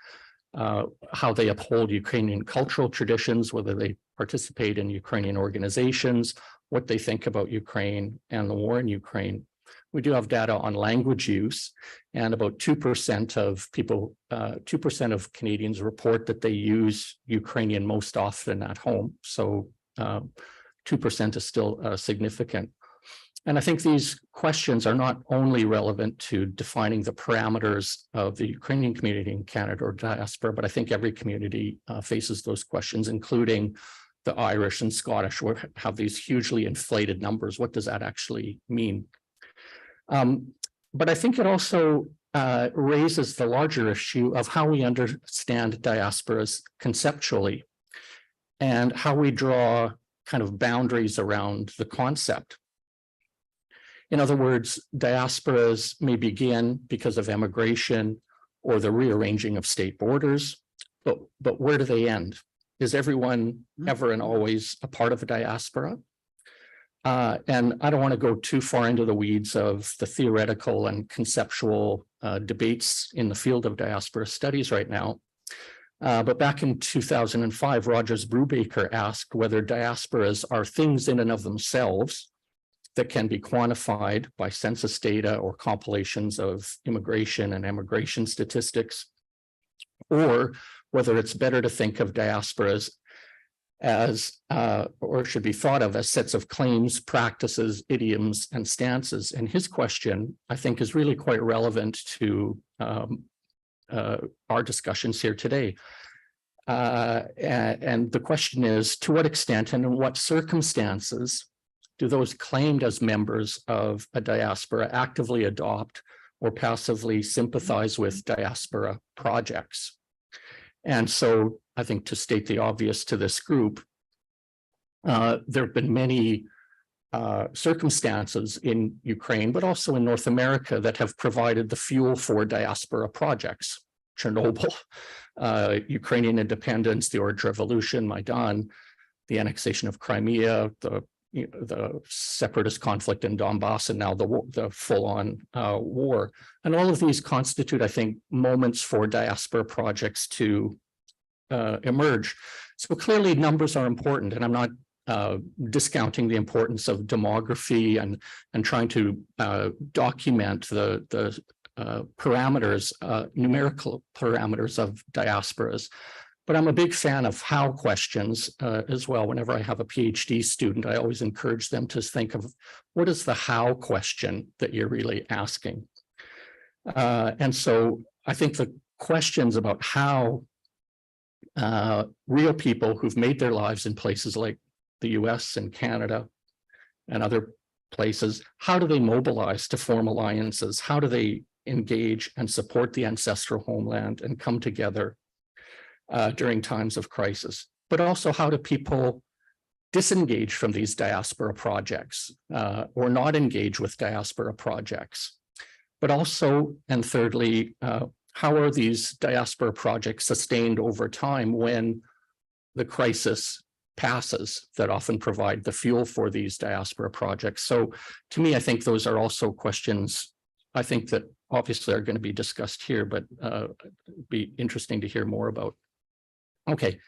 how they uphold Ukrainian cultural traditions, whether they participate in Ukrainian organizations, what they think about Ukraine and the war in Ukraine. We do have data on language use, and about 2% of people, 2% of Canadians report that they use Ukrainian most often at home. So 2% is still significant. And I think these questions are not only relevant to defining the parameters of the Ukrainian community in Canada or diaspora, but I think every community faces those questions, including the Irish and Scottish have these hugely inflated numbers. What does that actually mean? But I think it also raises the larger issue of how we understand diasporas conceptually and how we draw kind of boundaries around the concept. In other words, diasporas may begin because of emigration or the rearranging of state borders, but where do they end? Is everyone ever and always a part of a diaspora? And I don't want to go too far into the weeds of the theoretical and conceptual debates in the field of diaspora studies right now. But back in 2005, Rogers Brubaker asked whether diasporas are things in and of themselves that can be quantified by census data or compilations of immigration and emigration statistics, or whether it's better to think of diasporas as, or should be thought of as sets of claims, practices, idioms, and stances. And his question, I think, is really quite relevant to our discussions here today. And the question is, to what extent and in what circumstances do those claimed as members of a diaspora actively adopt or passively sympathize with diaspora projects? And so I think, to state the obvious to this group, there have been many circumstances in Ukraine, but also in North America, that have provided the fuel for diaspora projects. Chernobyl, Ukrainian independence, the Orange Revolution, Maidan, the annexation of Crimea, the separatist conflict in Donbass, and now the full-on war. And all of these constitute, I think, moments for diaspora projects to emerge. So clearly numbers are important, and I'm not discounting the importance of demography and trying to document the parameters, numerical parameters of diasporas. But I'm a big fan of how questions as well. Whenever I have a PhD student, I always encourage them to think of what is the how question that you're really asking. And so I think the questions about how real people who've made their lives in places like the US and Canada and other places, how do they mobilize to form alliances? How do they engage and support the ancestral homeland and come together during times of crisis? But also, how do people disengage from these diaspora projects or not engage with diaspora projects? But also, and thirdly, how are these diaspora projects sustained over time when the crisis passes that often provide the fuel for these diaspora projects? So to me, I think those are also questions, I think, that obviously are going to be discussed here, but be interesting to hear more about. Okay.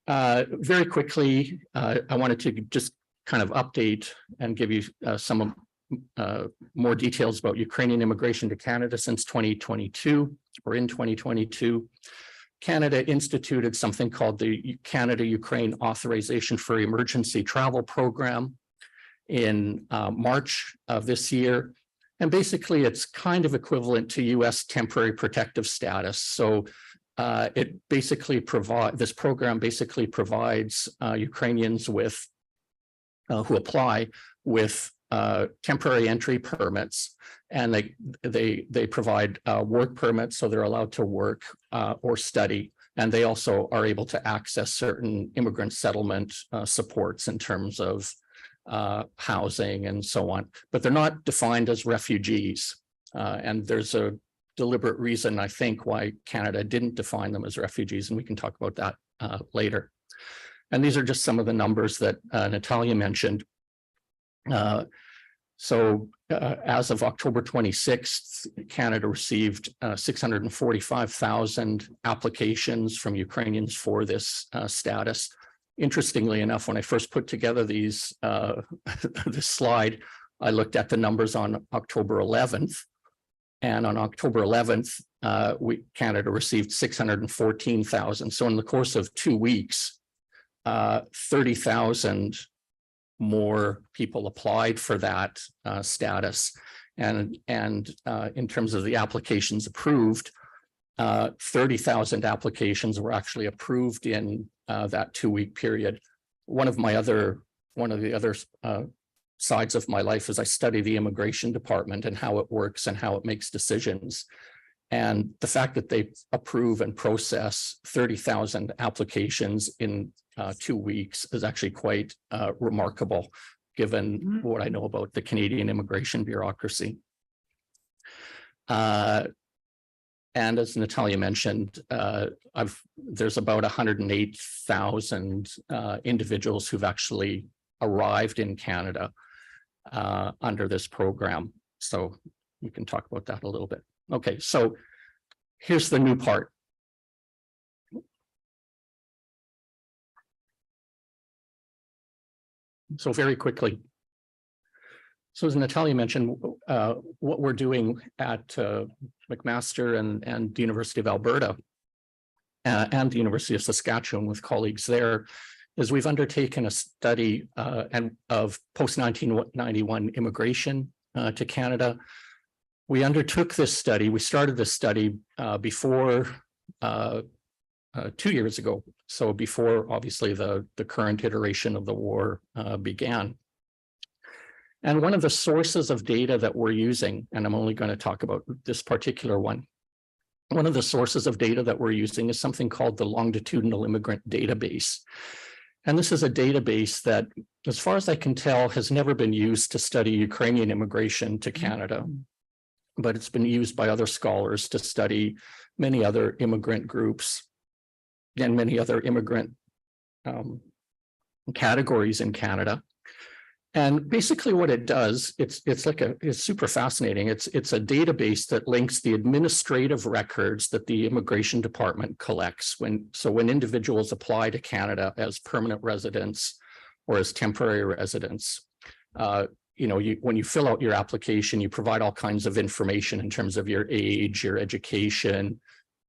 Very quickly, I wanted to just kind of update and give you some more details about Ukrainian immigration to Canada since 2022, or in 2022. Canada instituted something called the Canada-Ukraine Authorization for Emergency Travel Program in March of this year. And basically, it's kind of equivalent to US temporary protective status. So it basically this program basically provides Ukrainians with who apply with temporary entry permits, and they provide work permits, so they're allowed to work or study, and they also are able to access certain immigrant settlement supports in terms of housing and so on, but they're not defined as refugees, and there's a deliberate reason, I think, why Canada didn't define them as refugees, and we can talk about that later. And these are just some of the numbers that Natalia mentioned. So as of October 26th, Canada received 645,000 applications from Ukrainians for this status. Interestingly enough, when I first put together these this slide, I looked at the numbers on October 11th. And on October 11th, Canada received 614,000. So in the course of 2 weeks, 30,000 more people applied for that status. And in terms of the applications approved, 30,000 applications were actually approved in that 2-week period. One of the other sides of my life is I study the immigration department and how it works and how it makes decisions. And the fact that they approve and process 30,000 applications in 2 weeks is actually quite remarkable, given what I know about the Canadian immigration bureaucracy. And as Natalia mentioned, there's about 108,000 individuals who've actually arrived in Canada under this program. So we can talk about that a little bit. Okay, so here's the new part. So very quickly. So as Natalia mentioned, what we're doing at McMaster and the University of Alberta and the University of Saskatchewan with colleagues there is we've undertaken a study of post-1991 immigration to Canada. We undertook this study. We started this study before 2 years ago. So before, obviously, the current iteration of the war began. And one of the sources of data that we're using, and I'm only going to talk about this particular one, one of the sources of data that we're using is something called the Longitudinal Immigrant Database. And this is a database that, as far as I can tell, has never been used to study Ukrainian immigration to Canada, but it's been used by other scholars to study many other immigrant groups and many other immigrant categories in Canada. And basically what it does, it's super fascinating. It's a database that links the administrative records that the immigration department collects when individuals apply to Canada as permanent residents or as temporary residents. When you fill out your application, you provide all kinds of information in terms of your age, your education,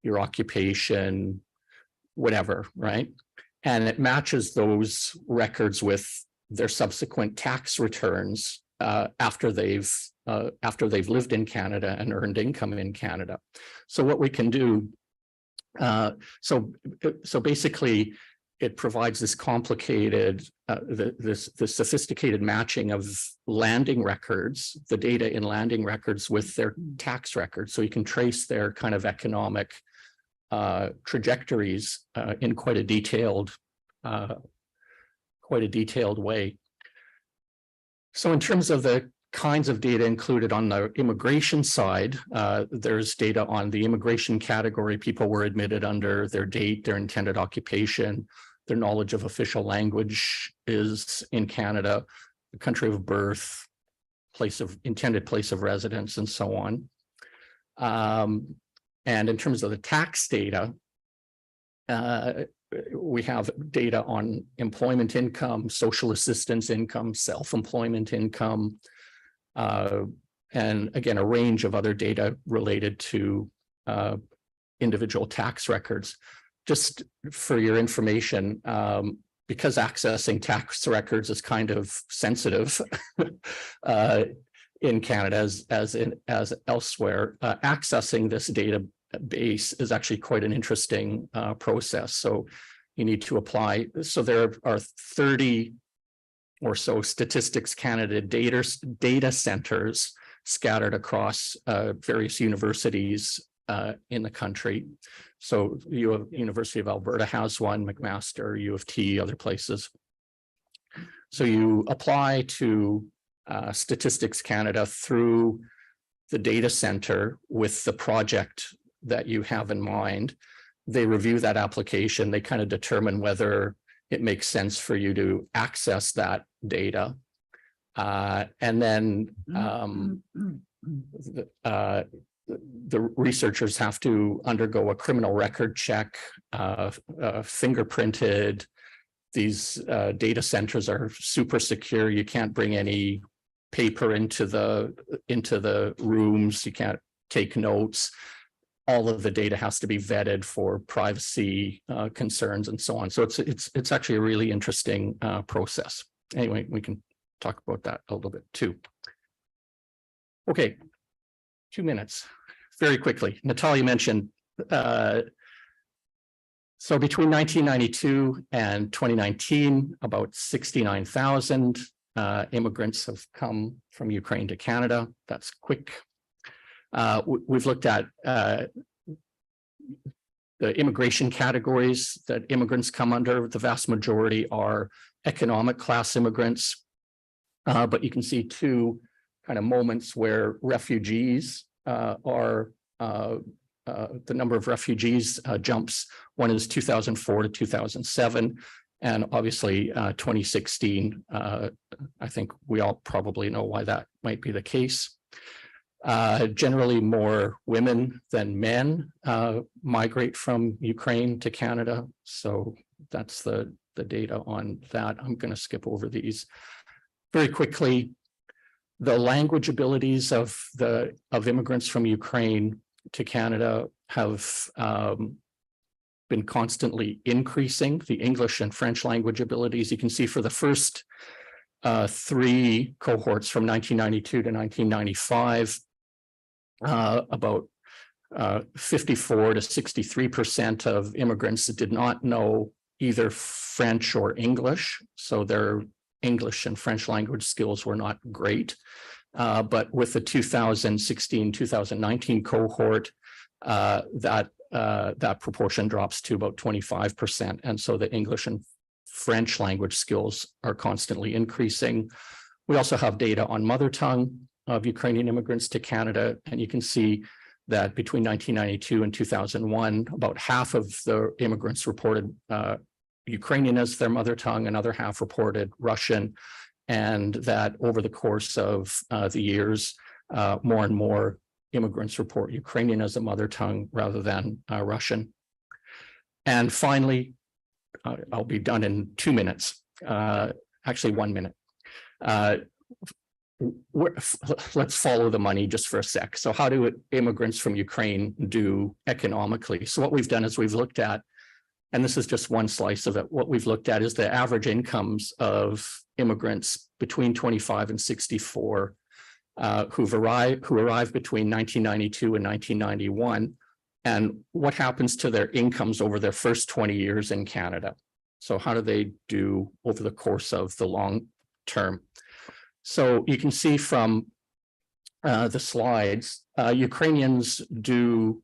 your occupation, whatever, right? And it matches those records with their subsequent tax returns after they've lived in Canada and earned income in Canada. So what we can do, so basically, it provides this complicated, this sophisticated matching of landing records, the data in landing records with their tax records, so you can trace their kind of economic trajectories in quite a detailed way. So in terms of the kinds of data included on the immigration side, there's data on the immigration category people were admitted under, their date, their intended occupation, their knowledge of official language is in Canada, the country of birth, intended place of residence, and so on. And in terms of the tax data, we have data on employment income, social assistance income, self-employment income, and again, a range of other data related to individual tax records. Just for your information, because accessing tax records is kind of sensitive in Canada as elsewhere, accessing this database is actually quite an interesting process. So you need to apply. So there are 30 or so Statistics Canada data centers scattered across various universities in the country. So University of Alberta has one, McMaster, U of T, other places. So you apply to Statistics Canada through the data center with the project that you have in mind. They review that application. They kind of determine whether it makes sense for you to access that data. And then the researchers have to undergo a criminal record check, fingerprinted. These data centers are super secure. You can't bring any paper into the rooms. You can't take notes. All of the data has to be vetted for privacy concerns and so on. So it's actually a really interesting process. Anyway, we can talk about that a little bit too. Okay, 2 minutes. Very quickly, Natalia mentioned So between 1992 and 2019, about 69,000 immigrants have come from Ukraine to Canada. That's quick. We've looked at the immigration categories that immigrants come under. The vast majority are economic class immigrants, but you can see two kind of moments where refugees are the number of refugees jumps. One is 2004 to 2007, and obviously 2016. I think we all probably know why that might be the case. Generally, more women than men migrate from Ukraine to Canada. So that's the data on that. I'm going to skip over these very quickly. The language abilities of immigrants from Ukraine to Canada have been constantly increasing. The English and French language abilities, you can see for the first three cohorts from 1992 to 1995, about 54 to 63% of immigrants did not know either French or English, so their English and French language skills were not great. But with the 2016-2019 cohort, that proportion drops to about 25%, and so the English and French language skills are constantly increasing. We also have data on mother tongue of Ukrainian immigrants to Canada, and you can see that between 1992 and 2001, about half of the immigrants reported Ukrainian as their mother tongue, another half reported Russian, and that over the course of the years, more and more immigrants report Ukrainian as a mother tongue rather than Russian. And finally, I'll be done in 2 minutes, actually 1 minute. Let's follow the money just for a sec. So how do immigrants from Ukraine do economically? So what we've done is we've looked at, and this is just one slice of it, what we've looked at is the average incomes of immigrants between 25 and 64 who arrived between 1992 and 1991, and what happens to their incomes over their first 20 years in Canada. So how do they do over the course of the long term? So you can see from the slides, Ukrainians do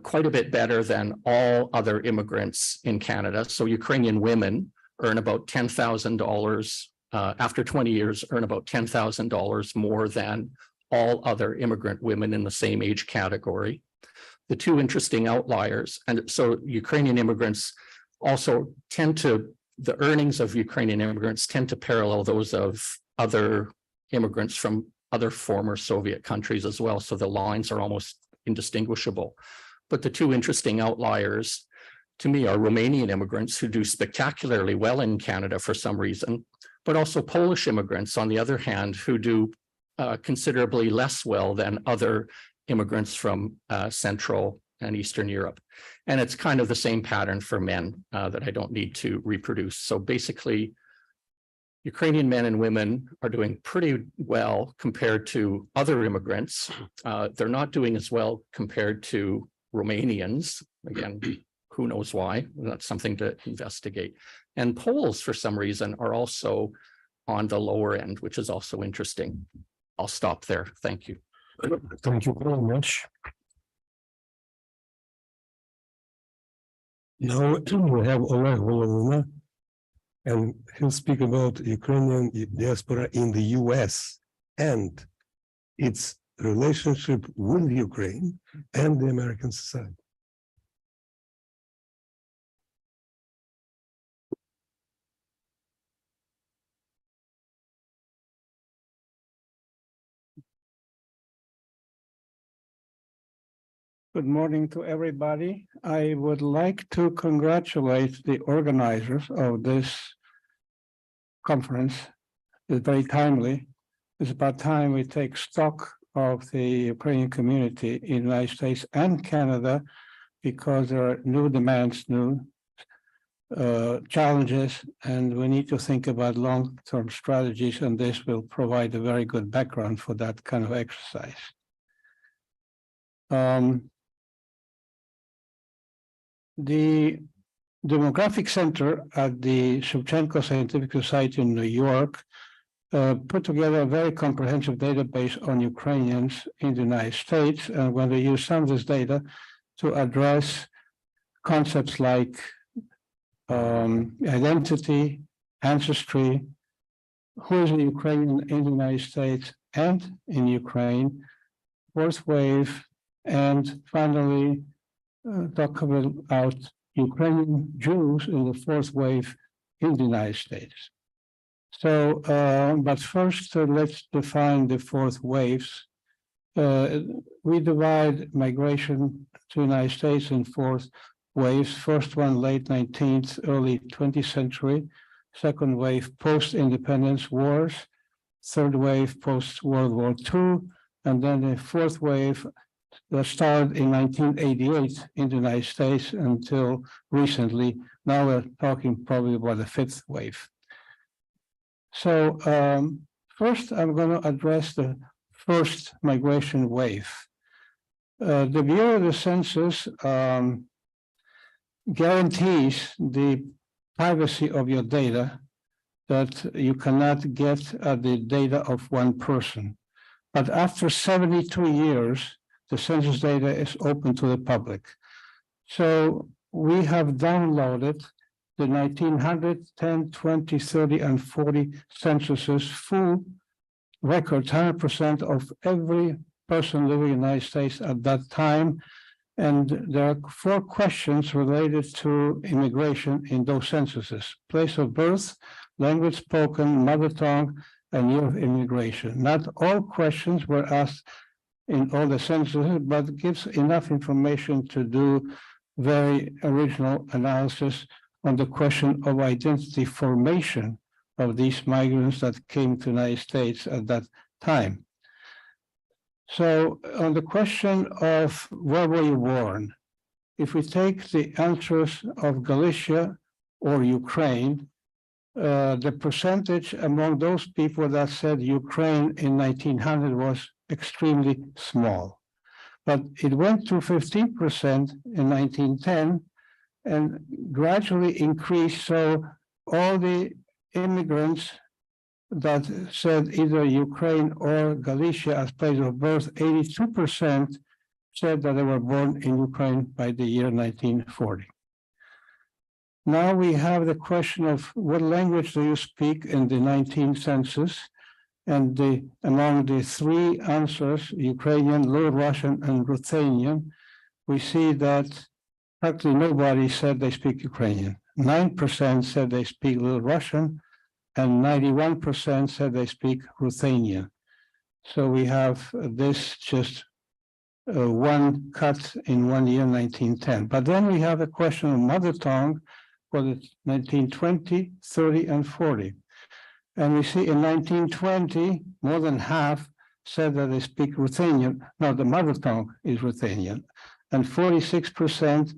quite a bit better than all other immigrants in Canada. So Ukrainian women earn about $10,000 after 20 years, earn about $10,000 more than all other immigrant women in the same age category. The two interesting outliers, and so Ukrainian immigrants also tend to, the earnings of Ukrainian immigrants tend to parallel those of other immigrants from other former Soviet countries as well. So the lines are almost indistinguishable. But the two interesting outliers to me are Romanian immigrants who do spectacularly well in Canada for some reason, but also Polish immigrants, on the other hand, who do considerably less well than other immigrants from Central and Eastern Europe. And it's kind of the same pattern for men that I don't need to reproduce. So basically, Ukrainian men and women are doing pretty well compared to other immigrants. They're not doing as well compared to Romanians. Again, who knows why? That's something to investigate. And Poles, for some reason, are also on the lower end, which is also interesting. I'll stop there. Thank you. Thank you very much. Now we have Oleg Volovina, and he'll speak about Ukrainian diaspora in the US and its relationship with Ukraine and the American society. Good morning to everybody. I would like to congratulate the organizers of this conference. It's very timely. It's about time we take stock of the Ukrainian community in the United States and Canada, because there are new demands, new challenges, and we need to think about long-term strategies, and this will provide a very good background for that kind of exercise. The Demographic Center at the Shevchenko Scientific Society in New York put together a very comprehensive database on Ukrainians in the United States, and when they use some of this data to address concepts like identity, ancestry, who is a Ukrainian in the United States and in Ukraine, fourth wave, and finally talk about Ukrainian Jews in the fourth wave in the United States. So, but first, let's define the fourth waves. We divide migration to the United States in four waves. First one, late 19th, early 20th century. Second wave, post-independence wars. Third wave, post-World War II. And then the fourth wave that started in 1988 in the United States until recently. Now we're talking probably about the fifth wave. So first, I'm going to address the first migration wave. The Bureau of the Census guarantees the privacy of your data that you cannot get at the data of one person. But after 72 years, the census data is open to the public. So we have downloaded the 1900, 10, 20, 30, and 40 censuses, full records, 100% of every person living in the United States at that time. And there are 4 questions related to immigration in those censuses: place of birth, language spoken, mother tongue, and year of immigration. Not all questions were asked in all the censuses, but gives enough information to do very original analysis on the question of identity formation of these migrants that came to the United States at that time. So on the question of where were you born, if we take the answers of Galicia or Ukraine, the percentage among those people that said Ukraine in 1900 was extremely small. But it went to 15% in 1910 and gradually increased. So all the immigrants that said either Ukraine or Galicia as place of birth, 82% said that they were born in Ukraine by the year 1940. Now we have the question of what language do you speak in the 19th census? And among the 3 answers, Ukrainian, Little Russian, and Ruthenian, we see that practically nobody said they speak Ukrainian. 9% said they speak Little Russian, and 91% said they speak Ruthenian. So we have this just one cut in 1 year, 1910. But then we have a question of mother tongue for the 1920, 30, and 40. And we see in 1920, more than half said that they speak Ruthenian. Now, the mother tongue is Ruthenian, and 46%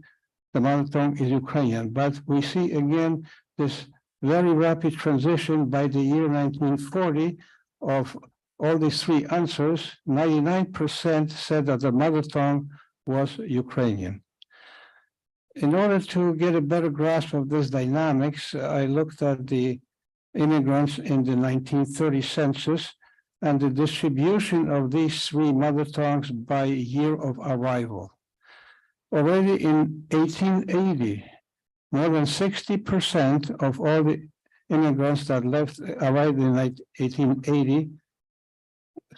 the mother tongue is Ukrainian. But we see again this very rapid transition by the year 1940 of all these 3 answers. 99% said that the mother tongue was Ukrainian. In order to get a better grasp of this dynamics, I looked at the immigrants in the 1930 census and the distribution of these 3 mother tongues by year of arrival. Already in 1880, more than 60% of all the immigrants that arrived in 1880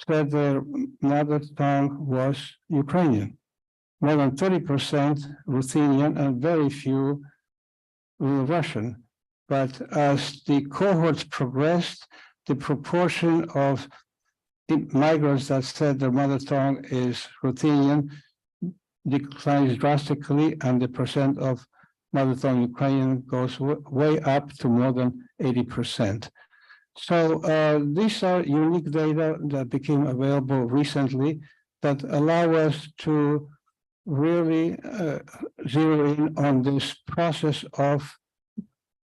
said their mother tongue was Ukrainian. More than 30% Ruthenian, and very few Russian. But as the cohorts progressed, the proportion of migrants that said their mother tongue is Ruthenian declines drastically, and the percent of mother tongue Ukrainian goes way up to more than 80%. So these are unique data that became available recently that allow us to really zero in on this process of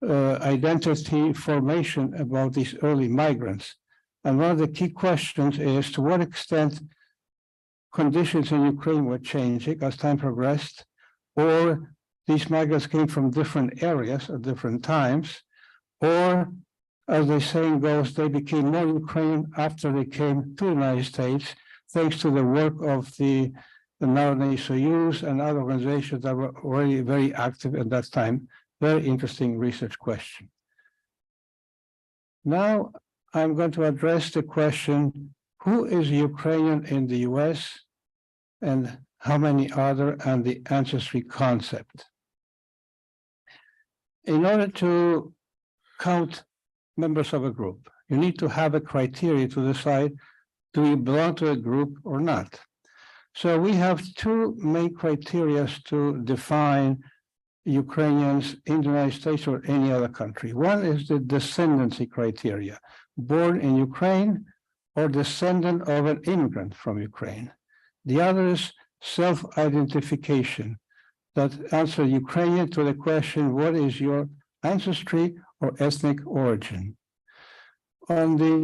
identity formation about these early migrants. And one of the key questions is to what extent conditions in Ukraine were changing as time progressed, or these migrants came from different areas at different times, or as the saying goes, they became more Ukrainian after they came to the United States, thanks to the work of the Narodny Soyuz and other organizations that were already very active at that time. Very interesting research question. Now, I'm going to address the question, who is Ukrainian in the US and how many are there, and the ancestry concept. In order to count members of a group, you need to have a criteria to decide, do you belong to a group or not? So we have two main criteria to define Ukrainians in the United States or any other country. One is the descendancy criteria, born in Ukraine or descendant of an immigrant from Ukraine. The other is self-identification, that answer Ukrainian to the question, what is your ancestry or ethnic origin? On the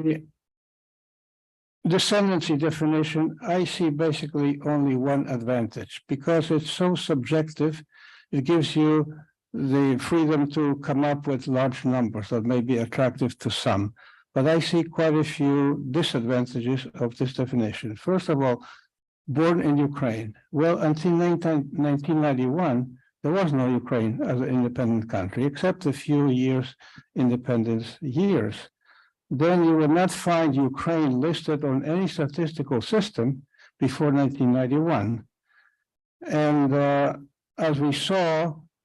descendancy definition, I see basically only one advantage, because it's so subjective. It gives you the freedom to come up with large numbers that may be attractive to some. But I see quite a few disadvantages of this definition. First of all, born in Ukraine. Well, until 1991, there was no Ukraine as an independent country, except a few years independence years. Then you will not find Ukraine listed on any statistical system before 1991. And as we saw,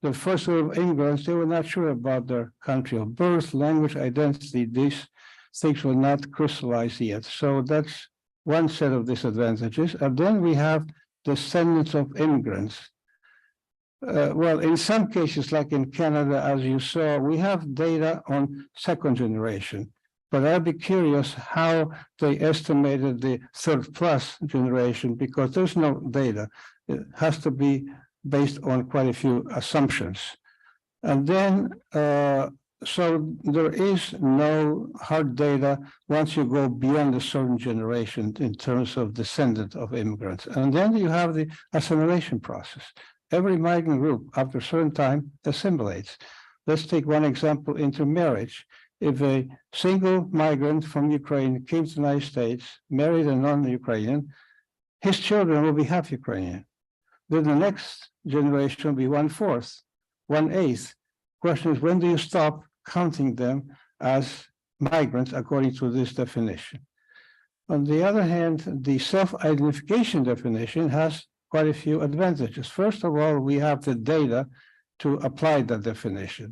the first group of immigrants, they were not sure about their country of birth, language, identity. These things were not crystallized yet. So that's one set of disadvantages. And then we have descendants of immigrants. Well, in some cases, like in Canada, as you saw, we have data on second generation. But I'd be curious how they estimated the third plus generation, because there's no data. It has to be based on quite a few assumptions. And then, so there is no hard data once you go beyond a certain generation in terms of descendant of immigrants. And then you have the assimilation process. Every migrant group, after a certain time, assimilates. Let's take one example, intermarriage. If a single migrant from Ukraine came to the United States, married a non-Ukrainian, his children will be half Ukrainian. Then the next generation will be 1/4, 1/8. Question is, when do you stop counting them as migrants according to this definition? On the other hand, the self-identification definition has quite a few advantages. First of all, we have the data to apply that definition.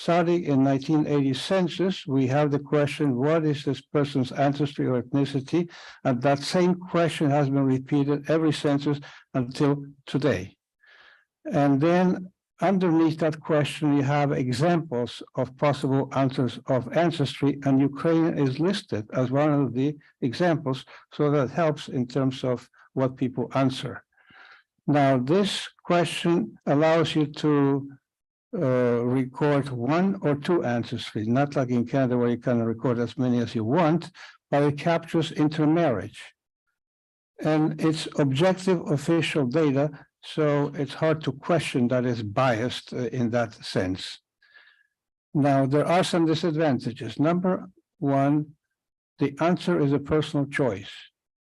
Starting in 1980 census, we have the question, what is this person's ancestry or ethnicity? And that same question has been repeated every census until today. And then underneath that question, you have examples of possible answers of ancestry, and Ukraine is listed as one of the examples, so that helps in terms of what people answer. Now, this question allows you to record one or two ancestry, not like in Canada where you can record as many as you want, but it captures intermarriage. And it's objective official data, so it's hard to question that it's biased in that sense. Now, there are some disadvantages. Number one, the answer is a personal choice.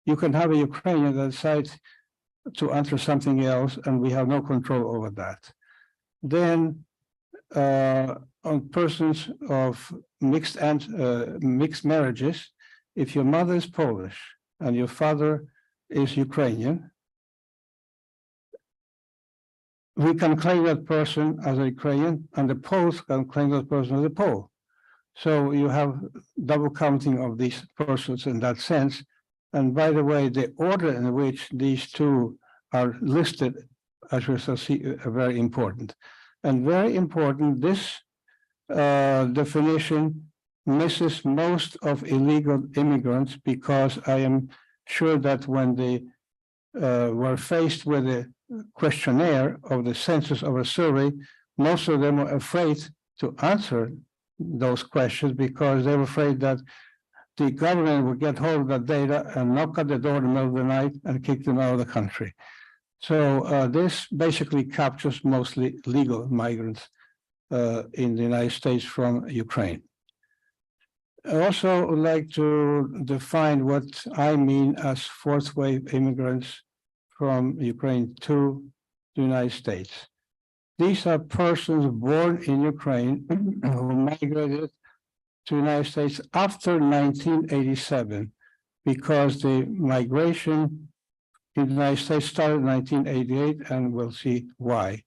You can have a Ukrainian that decides to answer something else, and we have no control over that. Then, on persons of mixed marriages, if your mother is Polish and your father is Ukrainian, we can claim that person as a Ukrainian, and the Poles can claim that person as a Pole. So you have double counting of these persons in that sense. And by the way, the order in which these two are listed, as we shall see, are very important. And very important, this definition misses most of illegal immigrants, because I am sure that when they were faced with a questionnaire of the census of a survey, most of them were afraid to answer those questions, because they were afraid that the government would get hold of that data and knock at the door in the middle of the night and kick them out of the country. So this basically captures mostly legal migrants in the United States from Ukraine. I also would like to define what I mean as fourth wave immigrants from Ukraine to the United States. These are persons born in Ukraine who migrated to the United States after 1987, because the migration in the United States started in 1988, and we'll see why.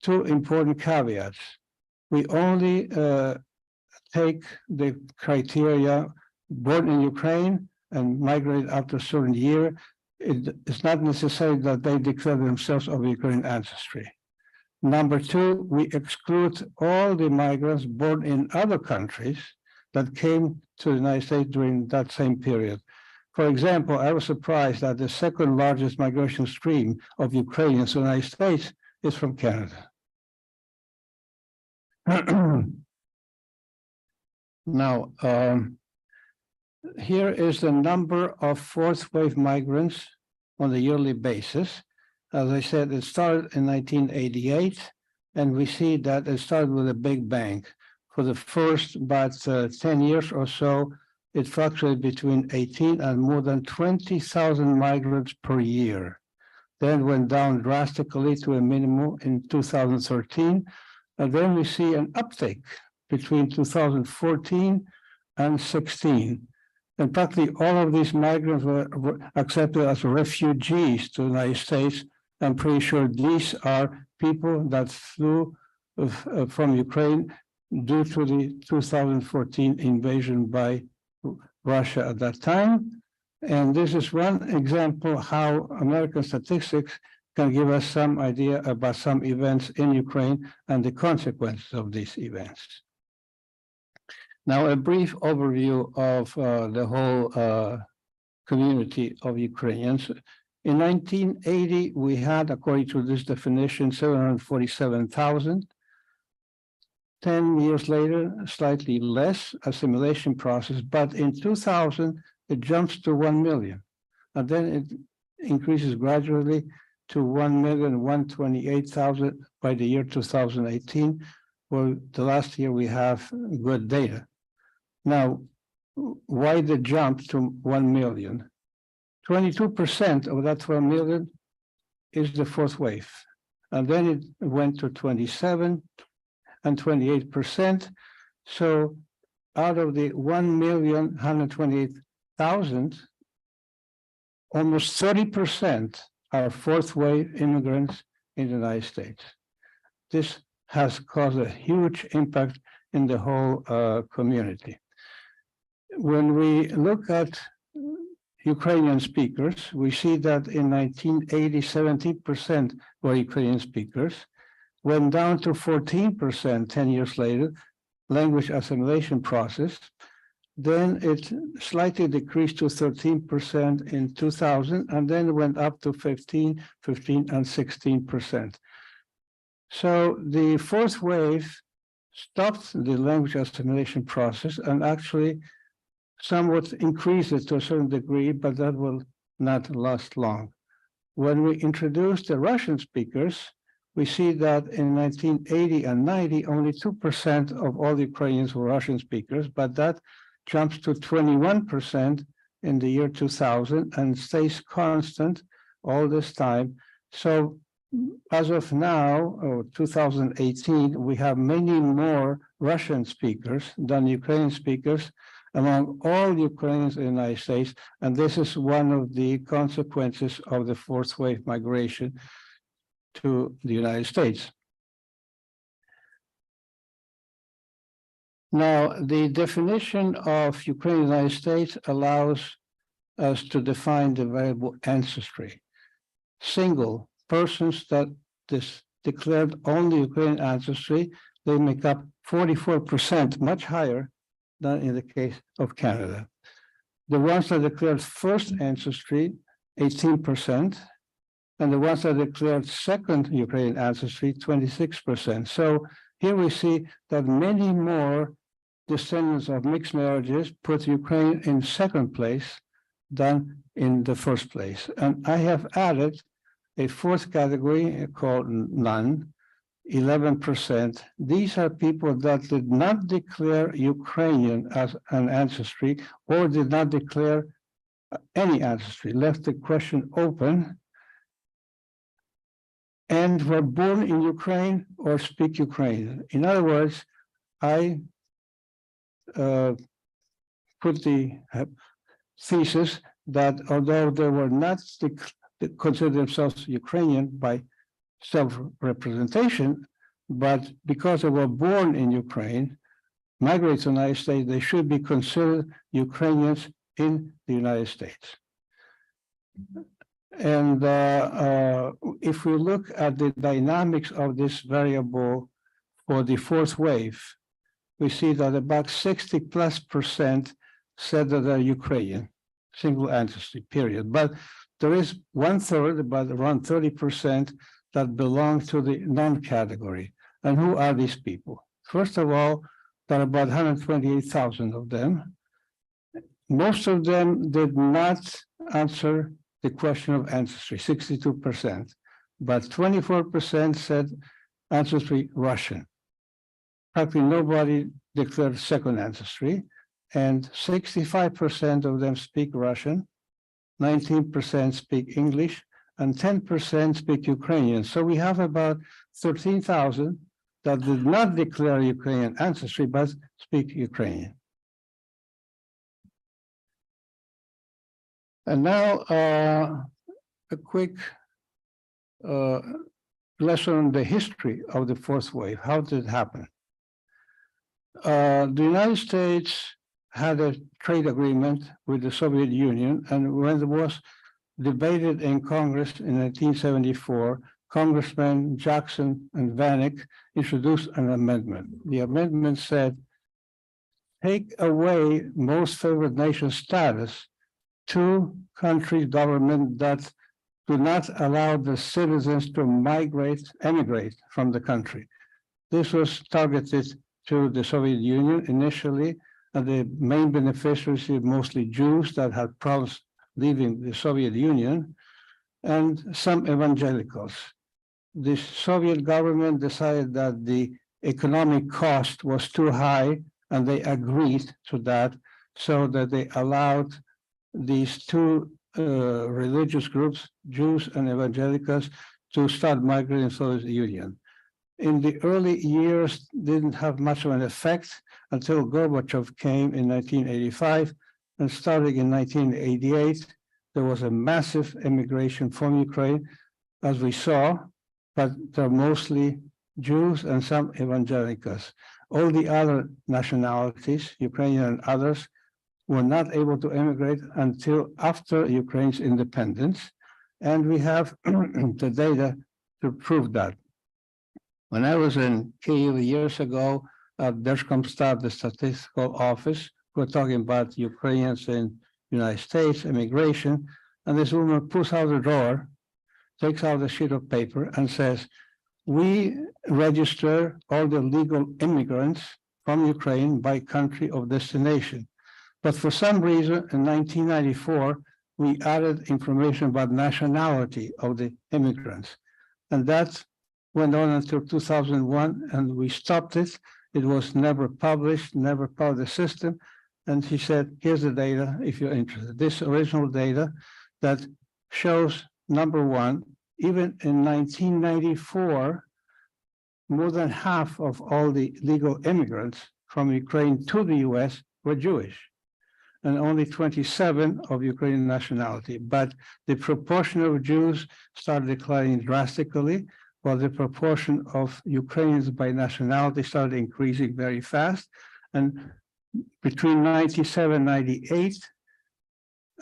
Two important caveats. We only take the criteria born in Ukraine and migrated after a certain year. It's not necessary that they declare themselves of Ukrainian ancestry. Number two, we exclude all the migrants born in other countries that came to the United States during that same period. For example, I was surprised that the second largest migration stream of Ukrainians to the United States is from Canada. Now, here is the number of fourth wave migrants on a yearly basis. As I said, it started in 1988, and we see that it started with a big bang. For the first about 10 years or so, it fluctuated between 18 and more than 20,000 migrants per year. Then went down drastically to a minimum in 2013, and then we see an uptick between 2014 and 16. And practically all of these migrants were accepted as refugees to the United States. I'm pretty sure these are people that flew from Ukraine due to the 2014 invasion by Russia at that time. And this is one example how American statistics can give us some idea about some events in Ukraine and the consequences of these events. Now, a brief overview of the whole community of Ukrainians. In 1980, we had, according to this definition, 747,000. 10 years later, slightly less assimilation process, but in 2000, it jumps to 1 million. And then it increases gradually to 1,128,000 by the year 2018. Well, the last year we have good data. Now, why the jump to 1 million? 22% of that 1 million is the fourth wave. And then it went to 27 and 28%. So out of the 1,128,000, almost 30% are fourth wave immigrants in the United States. This has caused a huge impact in the whole community. When we look at Ukrainian speakers, we see that in 1980, 70% were Ukrainian speakers, went down to 14% 10 years later, language assimilation process. Then it slightly decreased to 13% in 2000, and then went up to 15, and 16%. So the fourth wave stopped the language assimilation process and actually somewhat increased it to a certain degree, but that will not last long. When we introduced the Russian speakers, we see that in 1980 and 90, only 2% of all Ukrainians were Russian speakers, but that jumps to 21% in the year 2000 and stays constant all this time. So as of now, or 2018, we have many more Russian speakers than Ukrainian speakers among all Ukrainians in the United States, and this is one of the consequences of the fourth wave migration to the United States. Now, the definition of Ukraine in the United States allows us to define the variable ancestry. Single persons that declared only Ukrainian ancestry, they make up 44%, much higher than in the case of Canada. The ones that declared first ancestry, 18%, and the ones that declared second Ukrainian ancestry, 26%. So here we see that many more descendants of mixed marriages put Ukraine in second place than in the first place. And I have added a fourth category called none, 11%. These are people that did not declare Ukrainian as an ancestry or did not declare any ancestry, left the question open, and were born in Ukraine or speak Ukrainian. In other words, I put the thesis that although they were not consider themselves Ukrainian by self-representation, but because they were born in Ukraine, migrated to the United States, they should be considered Ukrainians in the United States. And if we look at the dynamics of this variable for the fourth wave, we see that about 60+% said that they're Ukrainian, single ancestry, period. But there is 1/3, about around 30%, that belong to the non-category. And who are these people? First of all, there are about 128,000 of them. Most of them did not answer the question of ancestry, 62%, but 24% said ancestry Russian. Practically nobody declared second ancestry, and 65% of them speak Russian, 19% speak English, and 10% speak Ukrainian. So we have about 13,000 that did not declare Ukrainian ancestry, but speak Ukrainian. And now a quick lesson on the history of the fourth wave. How did it happen? The United States had a trade agreement with the Soviet Union, and when it was debated in Congress in 1974, Congressmen Jackson and Vanik introduced an amendment. The amendment said, take away most favored nation status to countries' government that do not allow the citizens to emigrate from the country. This was targeted to the Soviet Union initially, and the main beneficiaries were mostly Jews that had problems leaving the Soviet Union, and some evangelicals. The Soviet government decided that the economic cost was too high, and they agreed to that, so that they allowed these two religious groups, Jews and evangelicals, to start migrating to the Soviet Union. In the early years, didn't have much of an effect until Gorbachev came in 1985, and starting in 1988, there was a massive immigration from Ukraine, as we saw, but they're mostly Jews and some evangelicals. All the other nationalities, Ukrainian and others, were not able to immigrate until after Ukraine's independence. And we have the data to prove that. When I was in Kyiv years ago, at Держкомстат, the statistical office, we're talking about Ukrainians in the United States, immigration, and this woman pulls out a drawer, takes out a sheet of paper and says, we register all the legal immigrants from Ukraine by country of destination. But for some reason, in 1994, we added information about nationality of the immigrants. And that went on until 2001, and we stopped it. It was never published, never part of the system. And he said, here's the data if you're interested. This original data that shows, number one, even in 1994, more than half of all the legal immigrants from Ukraine to the US were Jewish, and only 27 of Ukrainian nationality. But the proportion of Jews started declining drastically, while the proportion of Ukrainians by nationality started increasing very fast. And between 97 and 98,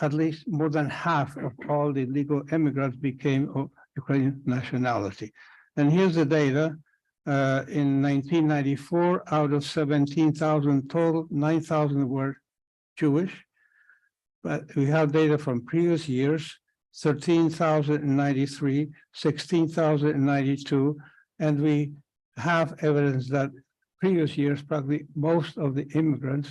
at least more than half of all the legal immigrants became of Ukrainian nationality. And here's the data. In 1994, out of 17,000 total, 9,000 were Jewish. But we have data from previous years, 13,093, 16,092, and we have evidence that previous years, probably most of the immigrants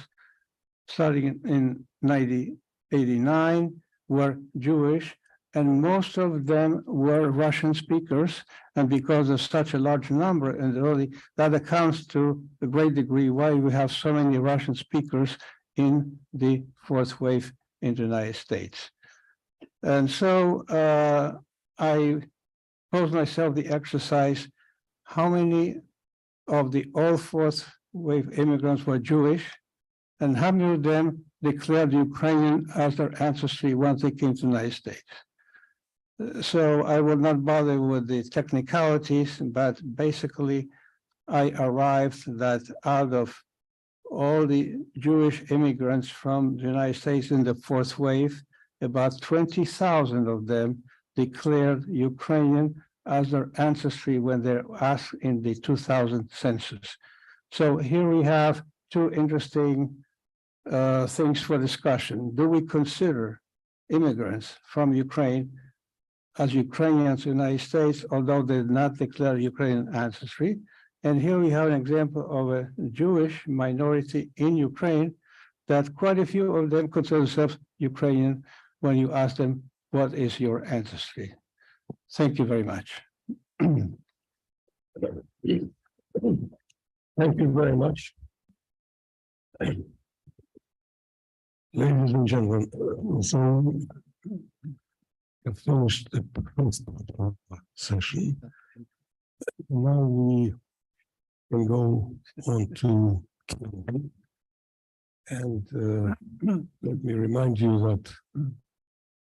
starting in 1989 were Jewish, and most of them were Russian speakers. And because of such a large number in the early, that accounts to a great degree why we have so many Russian speakers in the fourth wave in the United States. And so I pose myself the exercise, how many of the all fourth wave immigrants were Jewish, and how many of them declared Ukrainian as their ancestry once they came to the United States? So I will not bother with the technicalities, but basically I arrived that out of all the Jewish immigrants from the United States in the fourth wave, about 20,000 of them declared Ukrainian as their ancestry when they're asked in the 2000 census. So here we have two interesting things for discussion. Do we consider immigrants from Ukraine as Ukrainians in the United States, although they did not declare Ukrainian ancestry? And here we have an example of a Jewish minority in Ukraine that quite a few of them consider themselves Ukrainian when you ask them, what is your ancestry? Thank you very much. Thank you very much. Ladies and gentlemen, so we have finished the first session. Now we can go on to Q&A. And let me remind you that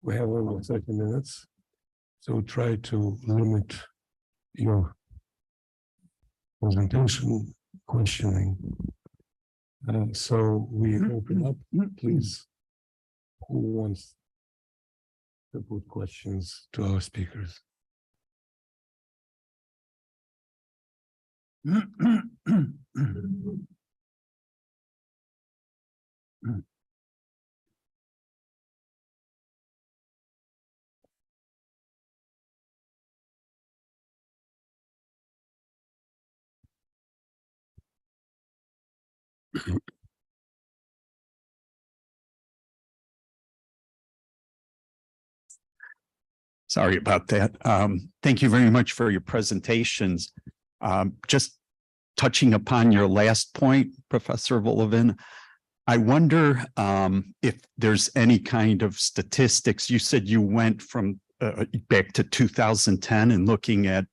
we have only 30 minutes, so try to limit your presentation, questioning. So we open up, please. Who wants to put questions to our speakers? Sorry about that. Thank you very much for your presentations. Just touching upon your last point, Professor Volovin, I wonder if there's any kind of statistics. You said you went from back to 2010 and looking at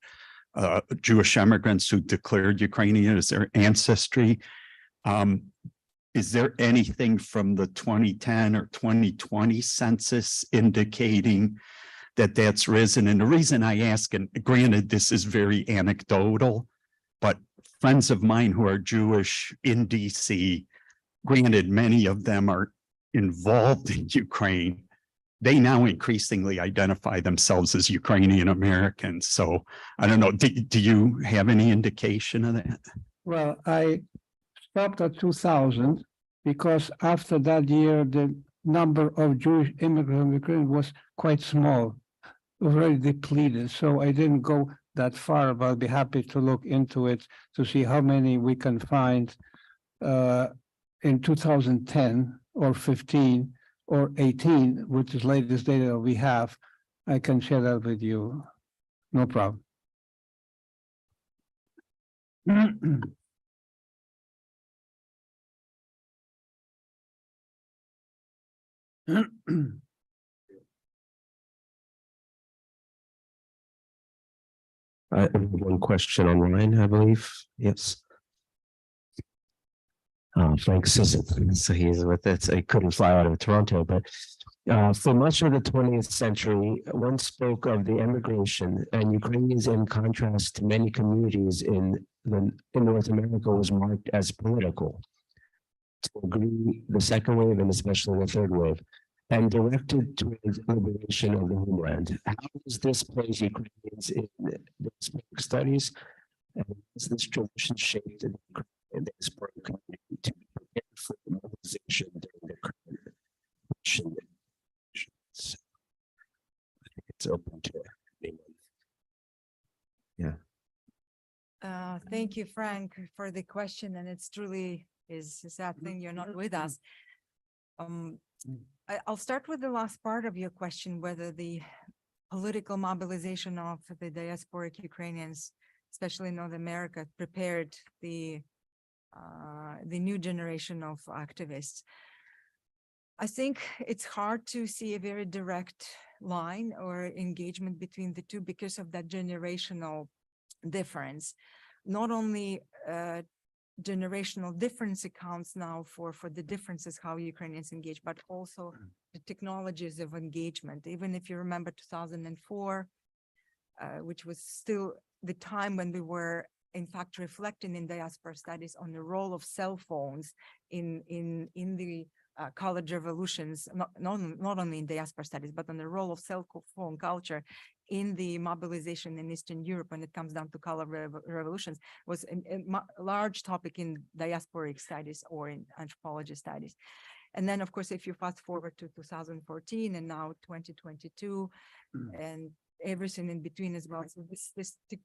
Jewish immigrants who declared Ukrainian as their ancestry. Is there anything from the 2010 or 2020 census indicating that that's risen? And the reason I ask, and granted, this is very anecdotal, but friends of mine who are Jewish in DC, granted, many of them are involved in Ukraine. They now increasingly identify themselves as Ukrainian Americans. So I don't know, do you have any indication of that? Well, I stopped at 2000 because after that year, the number of Jewish immigrants in Ukraine was quite small, very depleted. So I didn't go that far, but I'd be happy to look into it to see how many we can find in 2010 or 15 or 18, which is latest data we have. I can share that with you. No problem. I have one question online, I believe. Yes. Frank Sisson, so he's with us. He couldn't fly out of Toronto, but for much of the 20th century, one spoke of the emigration, and Ukrainians, in contrast to many communities in North America, was marked as political. To agree, the second wave and especially the third wave, and directed towards liberation of the homeland. How does this place Ukrainians in the studies? And has this tradition shaped the diaspora community to prepare for mobilization during the current election? So I think it's open to anyone. Yeah. Thank you, Frank, for the question. And it's truly is a sad thing you're not with us. I'll start with the last part of your question, whether the political mobilization of the diasporic Ukrainians, especially in North America, prepared the new generation of activists. I think it's hard to see a very direct line or engagement between the two because of that generational difference. Not only generational difference accounts now for the differences how Ukrainians engage, but also the technologies of engagement. Even if you remember 2004, which was still the time when we were in fact reflecting in diaspora studies on the role of cell phones in the college revolutions, not only in diaspora studies, but on the role of cell phone culture in the mobilization in Eastern Europe when it comes down to color revolutions, was a large topic in diasporic studies or in anthropology studies. And then, of course, if you fast forward to 2014 and now 2022, and everything in between as well. So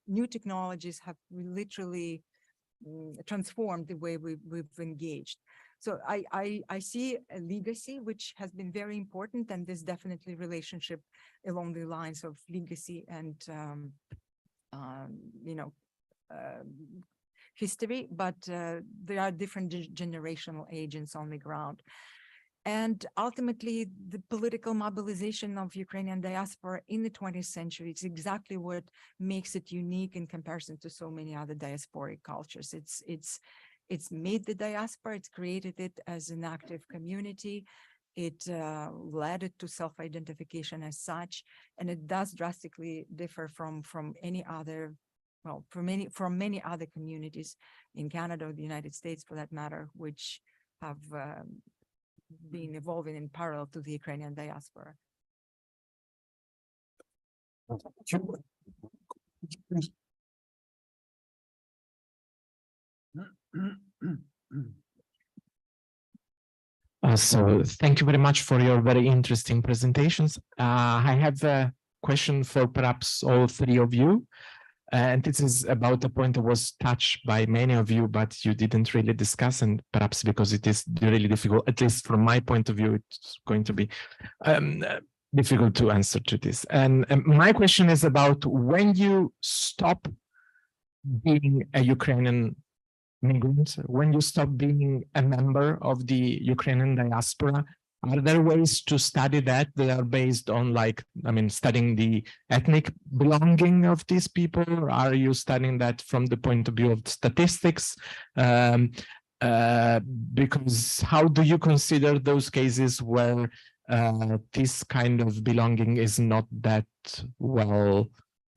new technologies have literally transformed the way we've engaged. So I see a legacy which has been very important, and there's definitely relationship along the lines of legacy and history, but there are different generational agents on the ground. And ultimately, the political mobilization of Ukrainian diaspora in the 20th century is exactly what makes it unique in comparison to so many other diasporic cultures. It's made the diaspora, it's created it as an active community. It led it to self-identification as such, and it does drastically differ from any other, well, from many other communities in Canada or the United States, for that matter, which have been evolving in parallel to the Ukrainian diaspora. So thank you very much for your very interesting presentations. I have a question for perhaps all three of you. And this is about a point that was touched by many of you, but you didn't really discuss, and perhaps because it is really difficult, at least from my point of view, it's going to be difficult to answer to this. And my question is about when you stop being a Ukrainian migrant, when you stop being a member of the Ukrainian diaspora, are there ways to study that are based on, like, I mean, studying the ethnic belonging of these people? Or are you studying that from the point of view of statistics? Because how do you consider those cases where this kind of belonging is not that well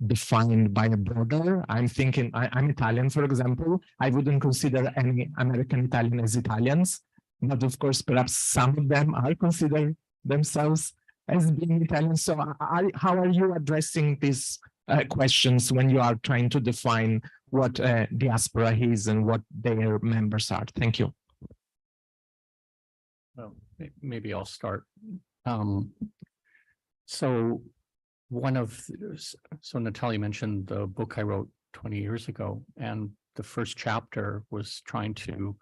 defined by a border? I'm thinking, I'm Italian, for example. I wouldn't consider any American Italian as Italians. But of course, perhaps some of them are consider themselves as being Italian. So how are you addressing these questions when you are trying to define what diaspora is and what their members are? Thank you. Well, maybe I'll start. So Natalia mentioned the book I wrote 20 years ago, and the first chapter was trying to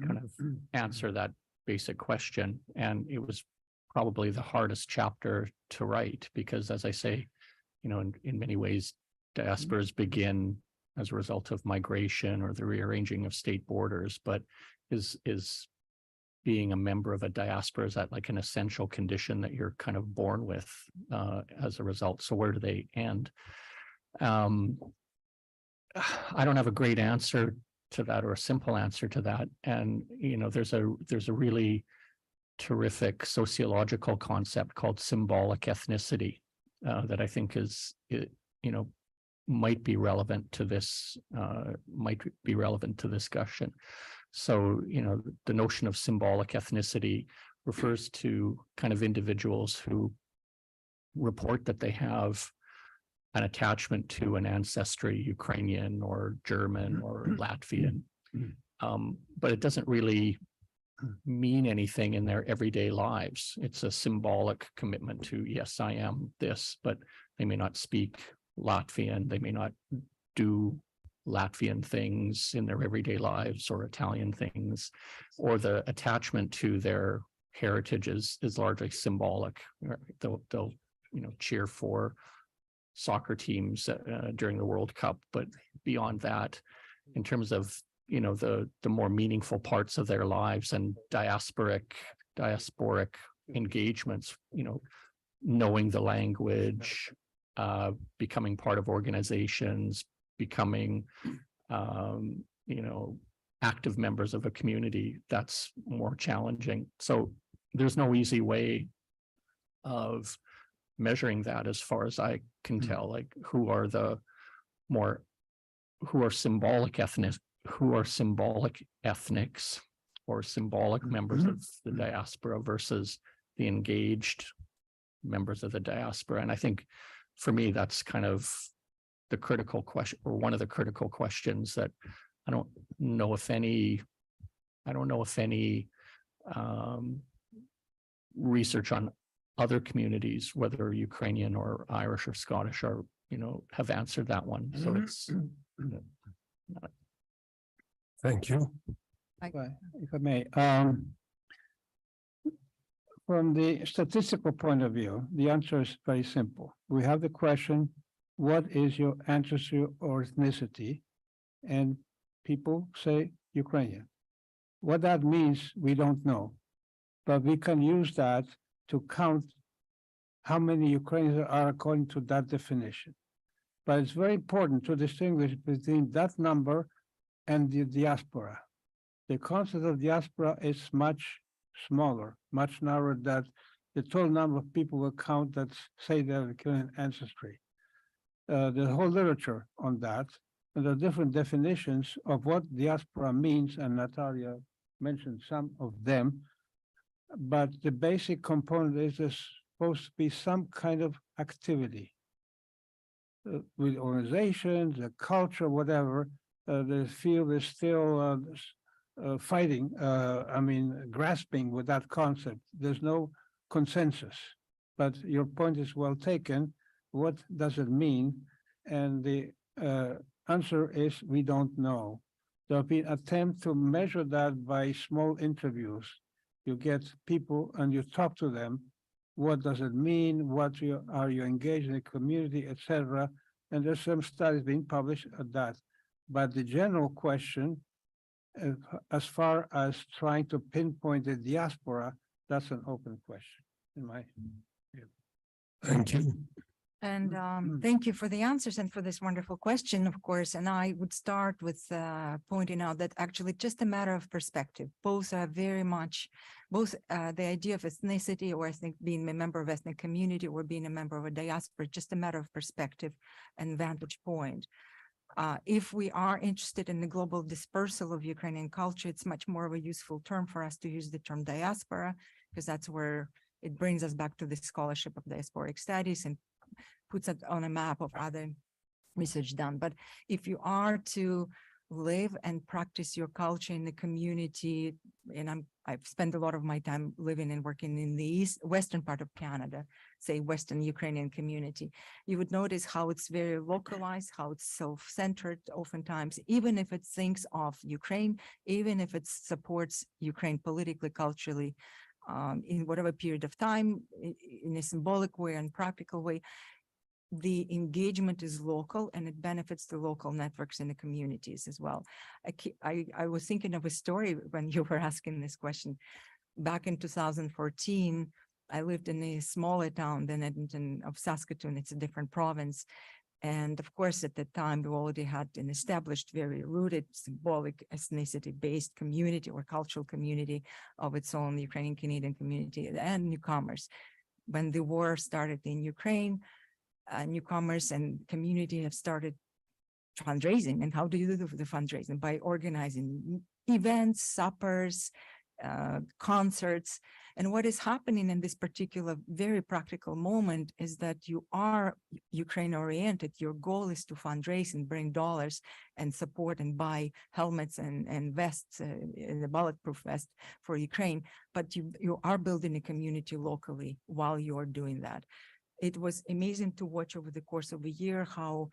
kind of answer that basic question. And it was probably the hardest chapter to write because, as I say, you know, in many ways, diasporas begin as a result of migration or the rearranging of state borders, but is being a member of a diaspora, is that like an essential condition that you're kind of born with as a result? So where do they end? I don't have a great answer to that or a simple answer to that. And, you know, there's a really terrific sociological concept called symbolic ethnicity that I think is, you know, might be relevant to this discussion. So, you know, the notion of symbolic ethnicity refers to kind of individuals who report that they have an attachment to an ancestry, Ukrainian or German or Latvian, but it doesn't really mean anything in their everyday lives. It's a symbolic commitment to, yes, I am this, but they may not speak Latvian, they may not do Latvian things in their everyday lives or Italian things, or the attachment to their heritage is largely symbolic. They'll cheer for soccer teams during the World Cup. But beyond that, in terms of, the more meaningful parts of their lives and diasporic engagements, knowing the language, becoming part of organizations, becoming, active members of a community, that's more challenging. So there's no easy way of measuring that as far as I can tell, like who are symbolic ethnics or symbolic members of the diaspora versus the engaged members of the diaspora. And I think for me, that's kind of the critical question, or one of the critical questions that I don't know if any research on other communities, whether Ukrainian or Irish or Scottish, are, have answered that one. So it's. Thank you. If I may, from the statistical point of view, the answer is very simple. We have the question, what is your ancestry or ethnicity? And people say Ukrainian. What that means, we don't know. But we can use that to count how many Ukrainians there are according to that definition. But it's very important to distinguish between that number and the diaspora. The concept of diaspora is much smaller, much narrower, that the total number of people will count that say they have Ukrainian ancestry. The whole literature on that, and there are different definitions of what diaspora means, and Natalia mentioned some of them, but the basic component is there's supposed to be some kind of activity with organizations, the culture, whatever. The field is still fighting, grasping with that concept. There's no consensus, but your point is well taken. What does it mean? And the answer is we don't know. There have been attempts to measure that by small interviews. You get people and you talk to them. What does it mean? Are you engaged in the community, etc.? And there's some studies being published at that. But the general question, as far as trying to pinpoint the diaspora, that's an open question in my view. Thank you. And thank you for the answers and for this wonderful question, of course. And I would start with pointing out that actually just a matter of perspective. Both are very much, the idea of ethnicity or being a member of ethnic community or being a member of a diaspora, just a matter of perspective and vantage point. If we are interested in the global dispersal of Ukrainian culture, it's much more of a useful term for us to use the term diaspora, because that's where it brings us back to the scholarship of diasporic studies and puts it on a map of other research done. But if you are to live and practice your culture in the community, and I've spent a lot of my time living and working in the western part of Canada, say Western Ukrainian community, you would notice how it's very localized, how it's self-centered oftentimes, even if it thinks of Ukraine, even if it supports Ukraine politically, culturally, in whatever period of time, in a symbolic way and practical way. The engagement is local and it benefits the local networks in the communities as well. I was thinking of a story when you were asking this question. Back in 2014, I lived in a smaller town than Edmonton of Saskatoon. It's a different province. And of course, at the time, we already had an established, very rooted, symbolic, ethnicity-based community or cultural community of its own, the Ukrainian Canadian community and newcomers. When the war started in Ukraine, newcomers and community have started fundraising. And how do you do the fundraising? By organizing events, suppers, concerts. And what is happening in this particular very practical moment is that you are Ukraine oriented. Your goal is to fundraise and bring dollars and support and buy helmets and vests, the bulletproof vest for Ukraine. But you are building a community locally while you're doing that. It was amazing to watch over the course of a year how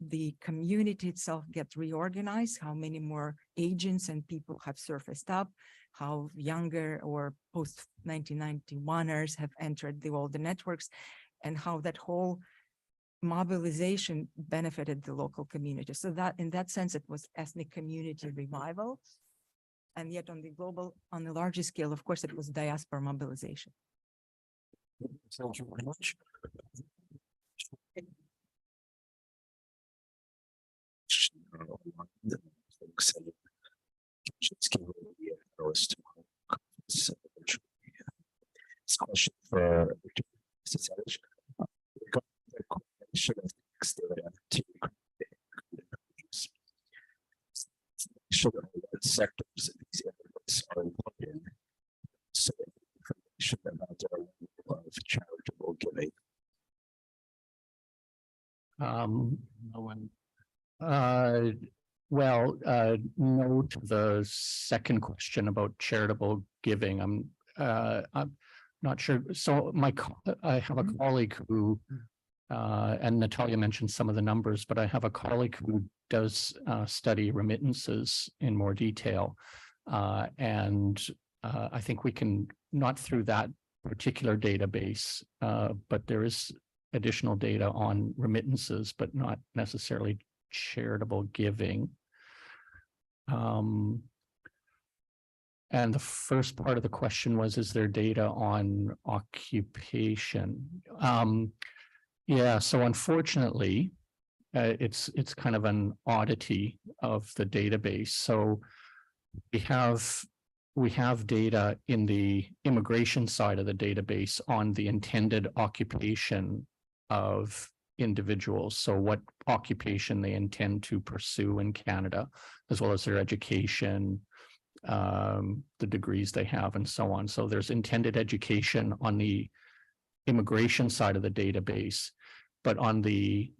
the community itself gets reorganized, how many more agents and people have surfaced up, how younger or post-1991ers have entered the older networks. and how that whole mobilization benefited the local community. So that in that sense, it was ethnic community revival. And yet on the larger scale, of course, it was diaspora mobilization. Thank you very much. Question for sectors these areas are employed in. So information about their level of charitable giving. No to the second question about charitable giving. I'm not sure. So I have a colleague who, and Natalia mentioned some of the numbers, but I have a colleague who does study remittances in more detail. And I think we can, not through that particular database, but there is additional data on remittances, but not necessarily charitable giving. And the first part of the question was, is there data on occupation? Yeah, so unfortunately, it's kind of an oddity of the database. So we have data in the immigration side of the database on the intended occupation of individuals. So what occupation they intend to pursue in Canada, as well as their education, the degrees they have, and so on. So there's intended education on the immigration side of the database, but on the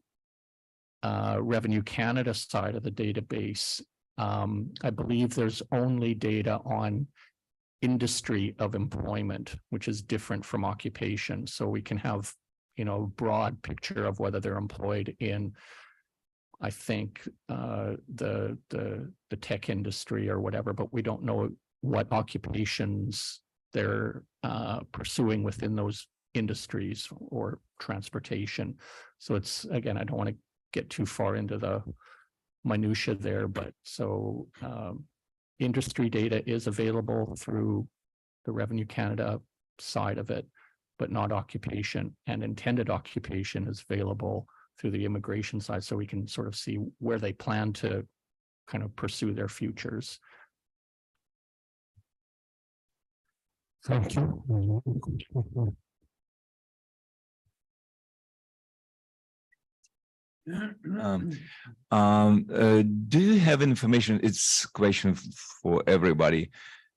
Revenue Canada side of the database, I believe there's only data on industry of employment, which is different from occupation. So we can have, broad picture of whether they're employed in, I think, the tech industry or whatever, but we don't know what occupations they're pursuing within those industries or transportation. So it's, again, I don't want to get too far into the minutia there, but so industry data is available through the Revenue Canada side of it, but not occupation, and intended occupation is available through the immigration side. So we can sort of see where they plan to kind of pursue their futures. Thank you. Do you have information? It's a question for everybody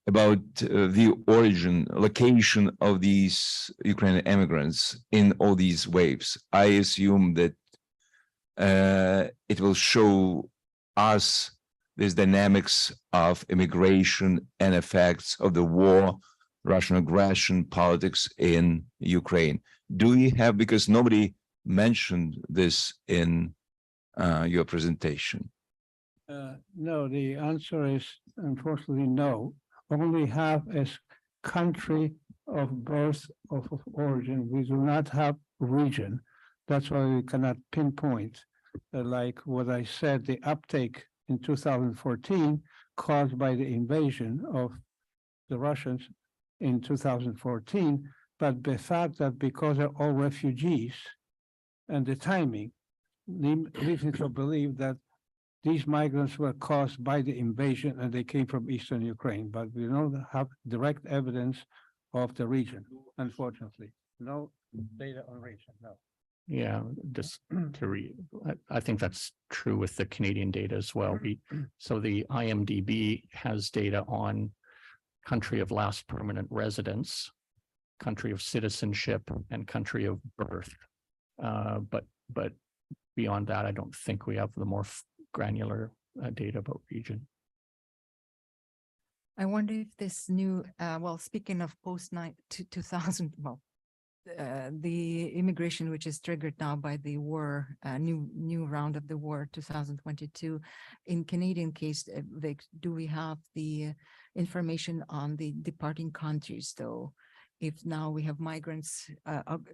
about the origin, location of these Ukrainian immigrants in all these waves. I assume that it will show us these dynamics of immigration and effects of the war, Russian aggression, politics in Ukraine. Do we have, because nobody mentioned this in your presentation? No, the answer is unfortunately no. Only have as country of birth of origin. We do not have region. That's why we cannot pinpoint. Like what I said, the uptake in 2014 caused by the invasion of the Russians in 2014, but the fact that because they're all refugees and the timing leads me to believe that these migrants were caused by the invasion and they came from Eastern Ukraine, but we don't have direct evidence of the region, unfortunately. No data on region, no. Yeah, just to I think that's true with the Canadian data as well. So the IMDb has data on country of last permanent residence, country of citizenship, and country of birth. But beyond that, I don't think we have the more granular data about region. I wonder if this new, speaking of post-2000, the immigration which is triggered now by the war, new round of the war, 2022, in Canadian case, do we have the information on the departing countries, though, if now we have migrants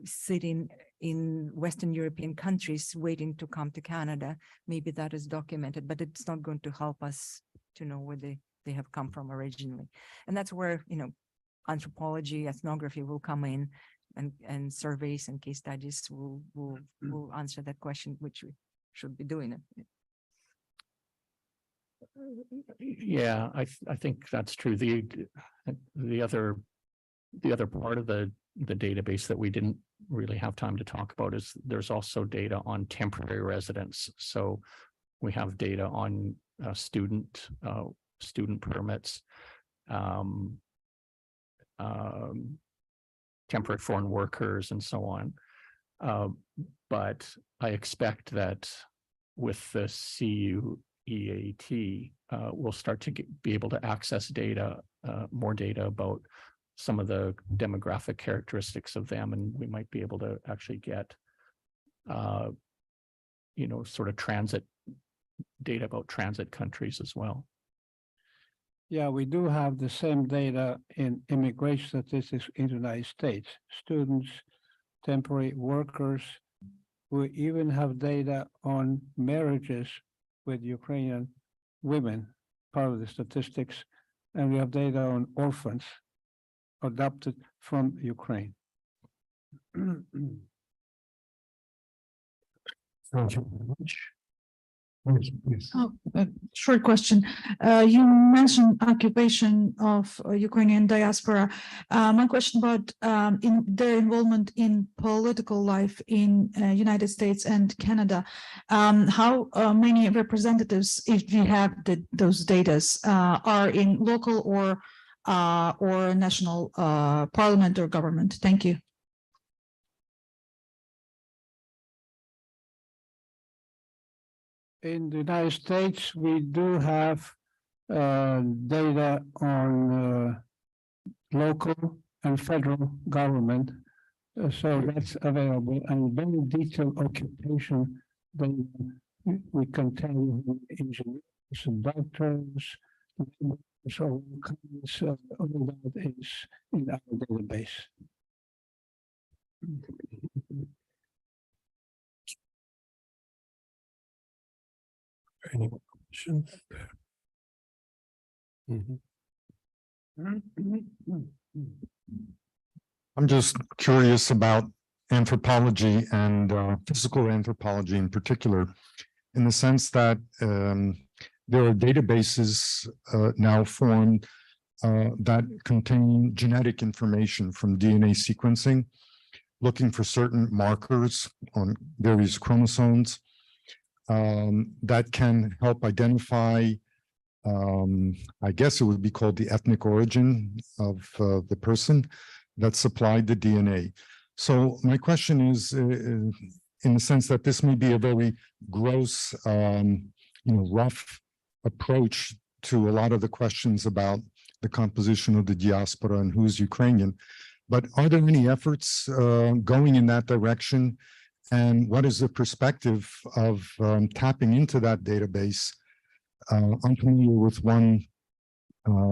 sitting in Western European countries waiting to come to Canada, maybe that is documented, but it's not going to help us to know where they have come from originally. And that's where, you know, anthropology, ethnography will come in, and surveys and case studies will answer that question, which we should be doing it. Yeah, I think that's true. The other part of the database that we didn't really have time to talk about is there's also data on temporary residents. So we have data on student permits, temporary foreign workers, and so on. But I expect that with the CUEAT, we'll start to be able to access data, more data about some of the demographic characteristics of them, and we might be able to actually get, you know, sort of transit data about transit countries as well. Yeah, we do have the same data in immigration statistics in the United States, students, temporary workers. We even have data on marriages with Ukrainian women, part of the statistics, and we have data on orphans adopted from Ukraine. Thank you very much. Yes, please. Oh, a short question. You mentioned occupation of Ukrainian diaspora. My question about in their involvement in political life in United States and Canada. How many representatives, if we have those data, are in local or national parliament or government? Thank you. In the United States, we do have data on local and federal government. So that's available, and very detailed occupation data. We can tell you engineers and doctors, so all that is in our database. Any more questions? I'm just curious about anthropology and physical anthropology in particular, in the sense that there are databases now formed that contain genetic information from DNA sequencing, looking for certain markers on various chromosomes that can help identify, I guess it would be called the ethnic origin of the person that supplied the DNA. So my question is, in the sense that this may be a very gross, rough approach to a lot of the questions about the composition of the diaspora and who's Ukrainian, but are there any efforts going in that direction? And what is the perspective of tapping into that database? I'm familiar with one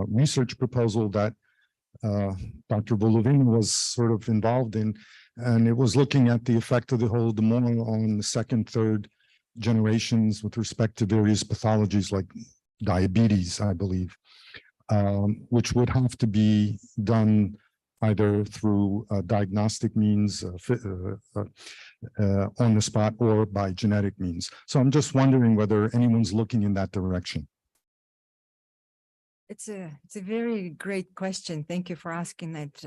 research proposal that Dr. Volovina was sort of involved in, and it was looking at the effect of the Holodomor on the second, third generations with respect to various pathologies like diabetes, I believe, which would have to be done either through diagnostic means on the spot or by genetic means. So I'm just wondering whether anyone's looking in that direction. It's a very great question. Thank you for asking that.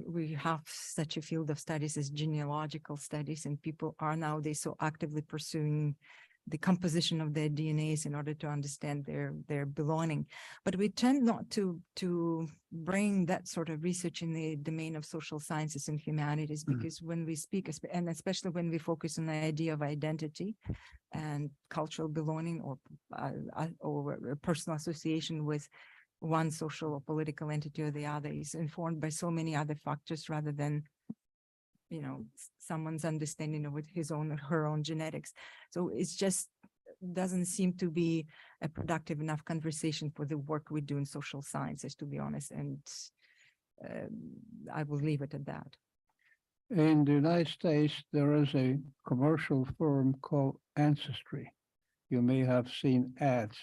We have such a field of studies as genealogical studies, and people are nowadays so actively pursuing the composition of their DNAs in order to understand their belonging. But we tend not to bring that sort of research in the domain of social sciences and humanities, because when we speak, and especially when we focus on the idea of identity and cultural belonging or personal association with one social or political entity or the other, is informed by so many other factors rather than, someone's understanding of his own or her own genetics. So it's just doesn't seem to be a productive enough conversation for the work we do in social sciences, to be honest. And I will leave it at that. In the United States, there is a commercial firm called Ancestry. You may have seen ads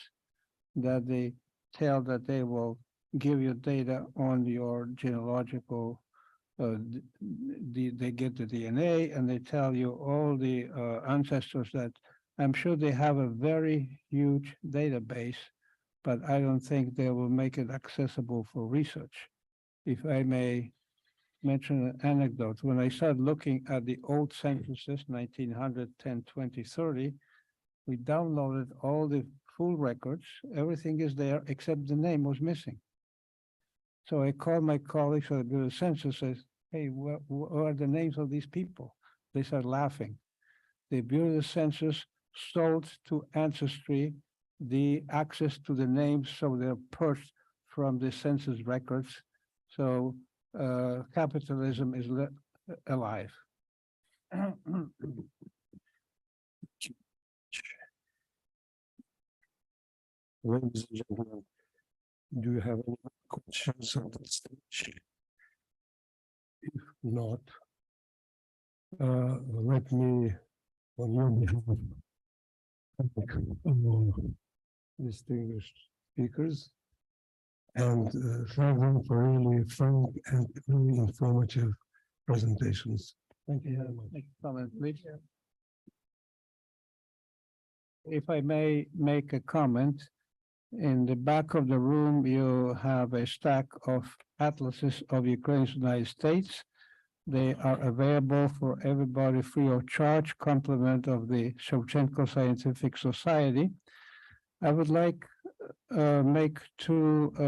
that they tell that they will give you data on your genealogical. They get the DNA and they tell you all the ancestors that I'm sure they have a very huge database, but I don't think they will make it accessible for research. If I may mention an anecdote, when I started looking at the old censuses, 1900, 10, 20, 30, we downloaded all the full records. Everything is there except the name was missing. So I called my colleagues at the census, says, hey, what are the names of these people? They started laughing. The Bureau of the Census sold to Ancestry the access to the names, so they're purged from the census records. So capitalism is alive. Ladies and gentlemen, do you have any questions on that stage? If not, let me, on your behalf, thank distinguished speakers and thank them for really frank and really informative presentations. Thank you very much. Comment, please. If I may make a comment, in the back of the room, you have a stack of atlases of Ukraine's United States. They are available for everybody free of charge, complement of the Shevchenko Scientific Society. I would like make two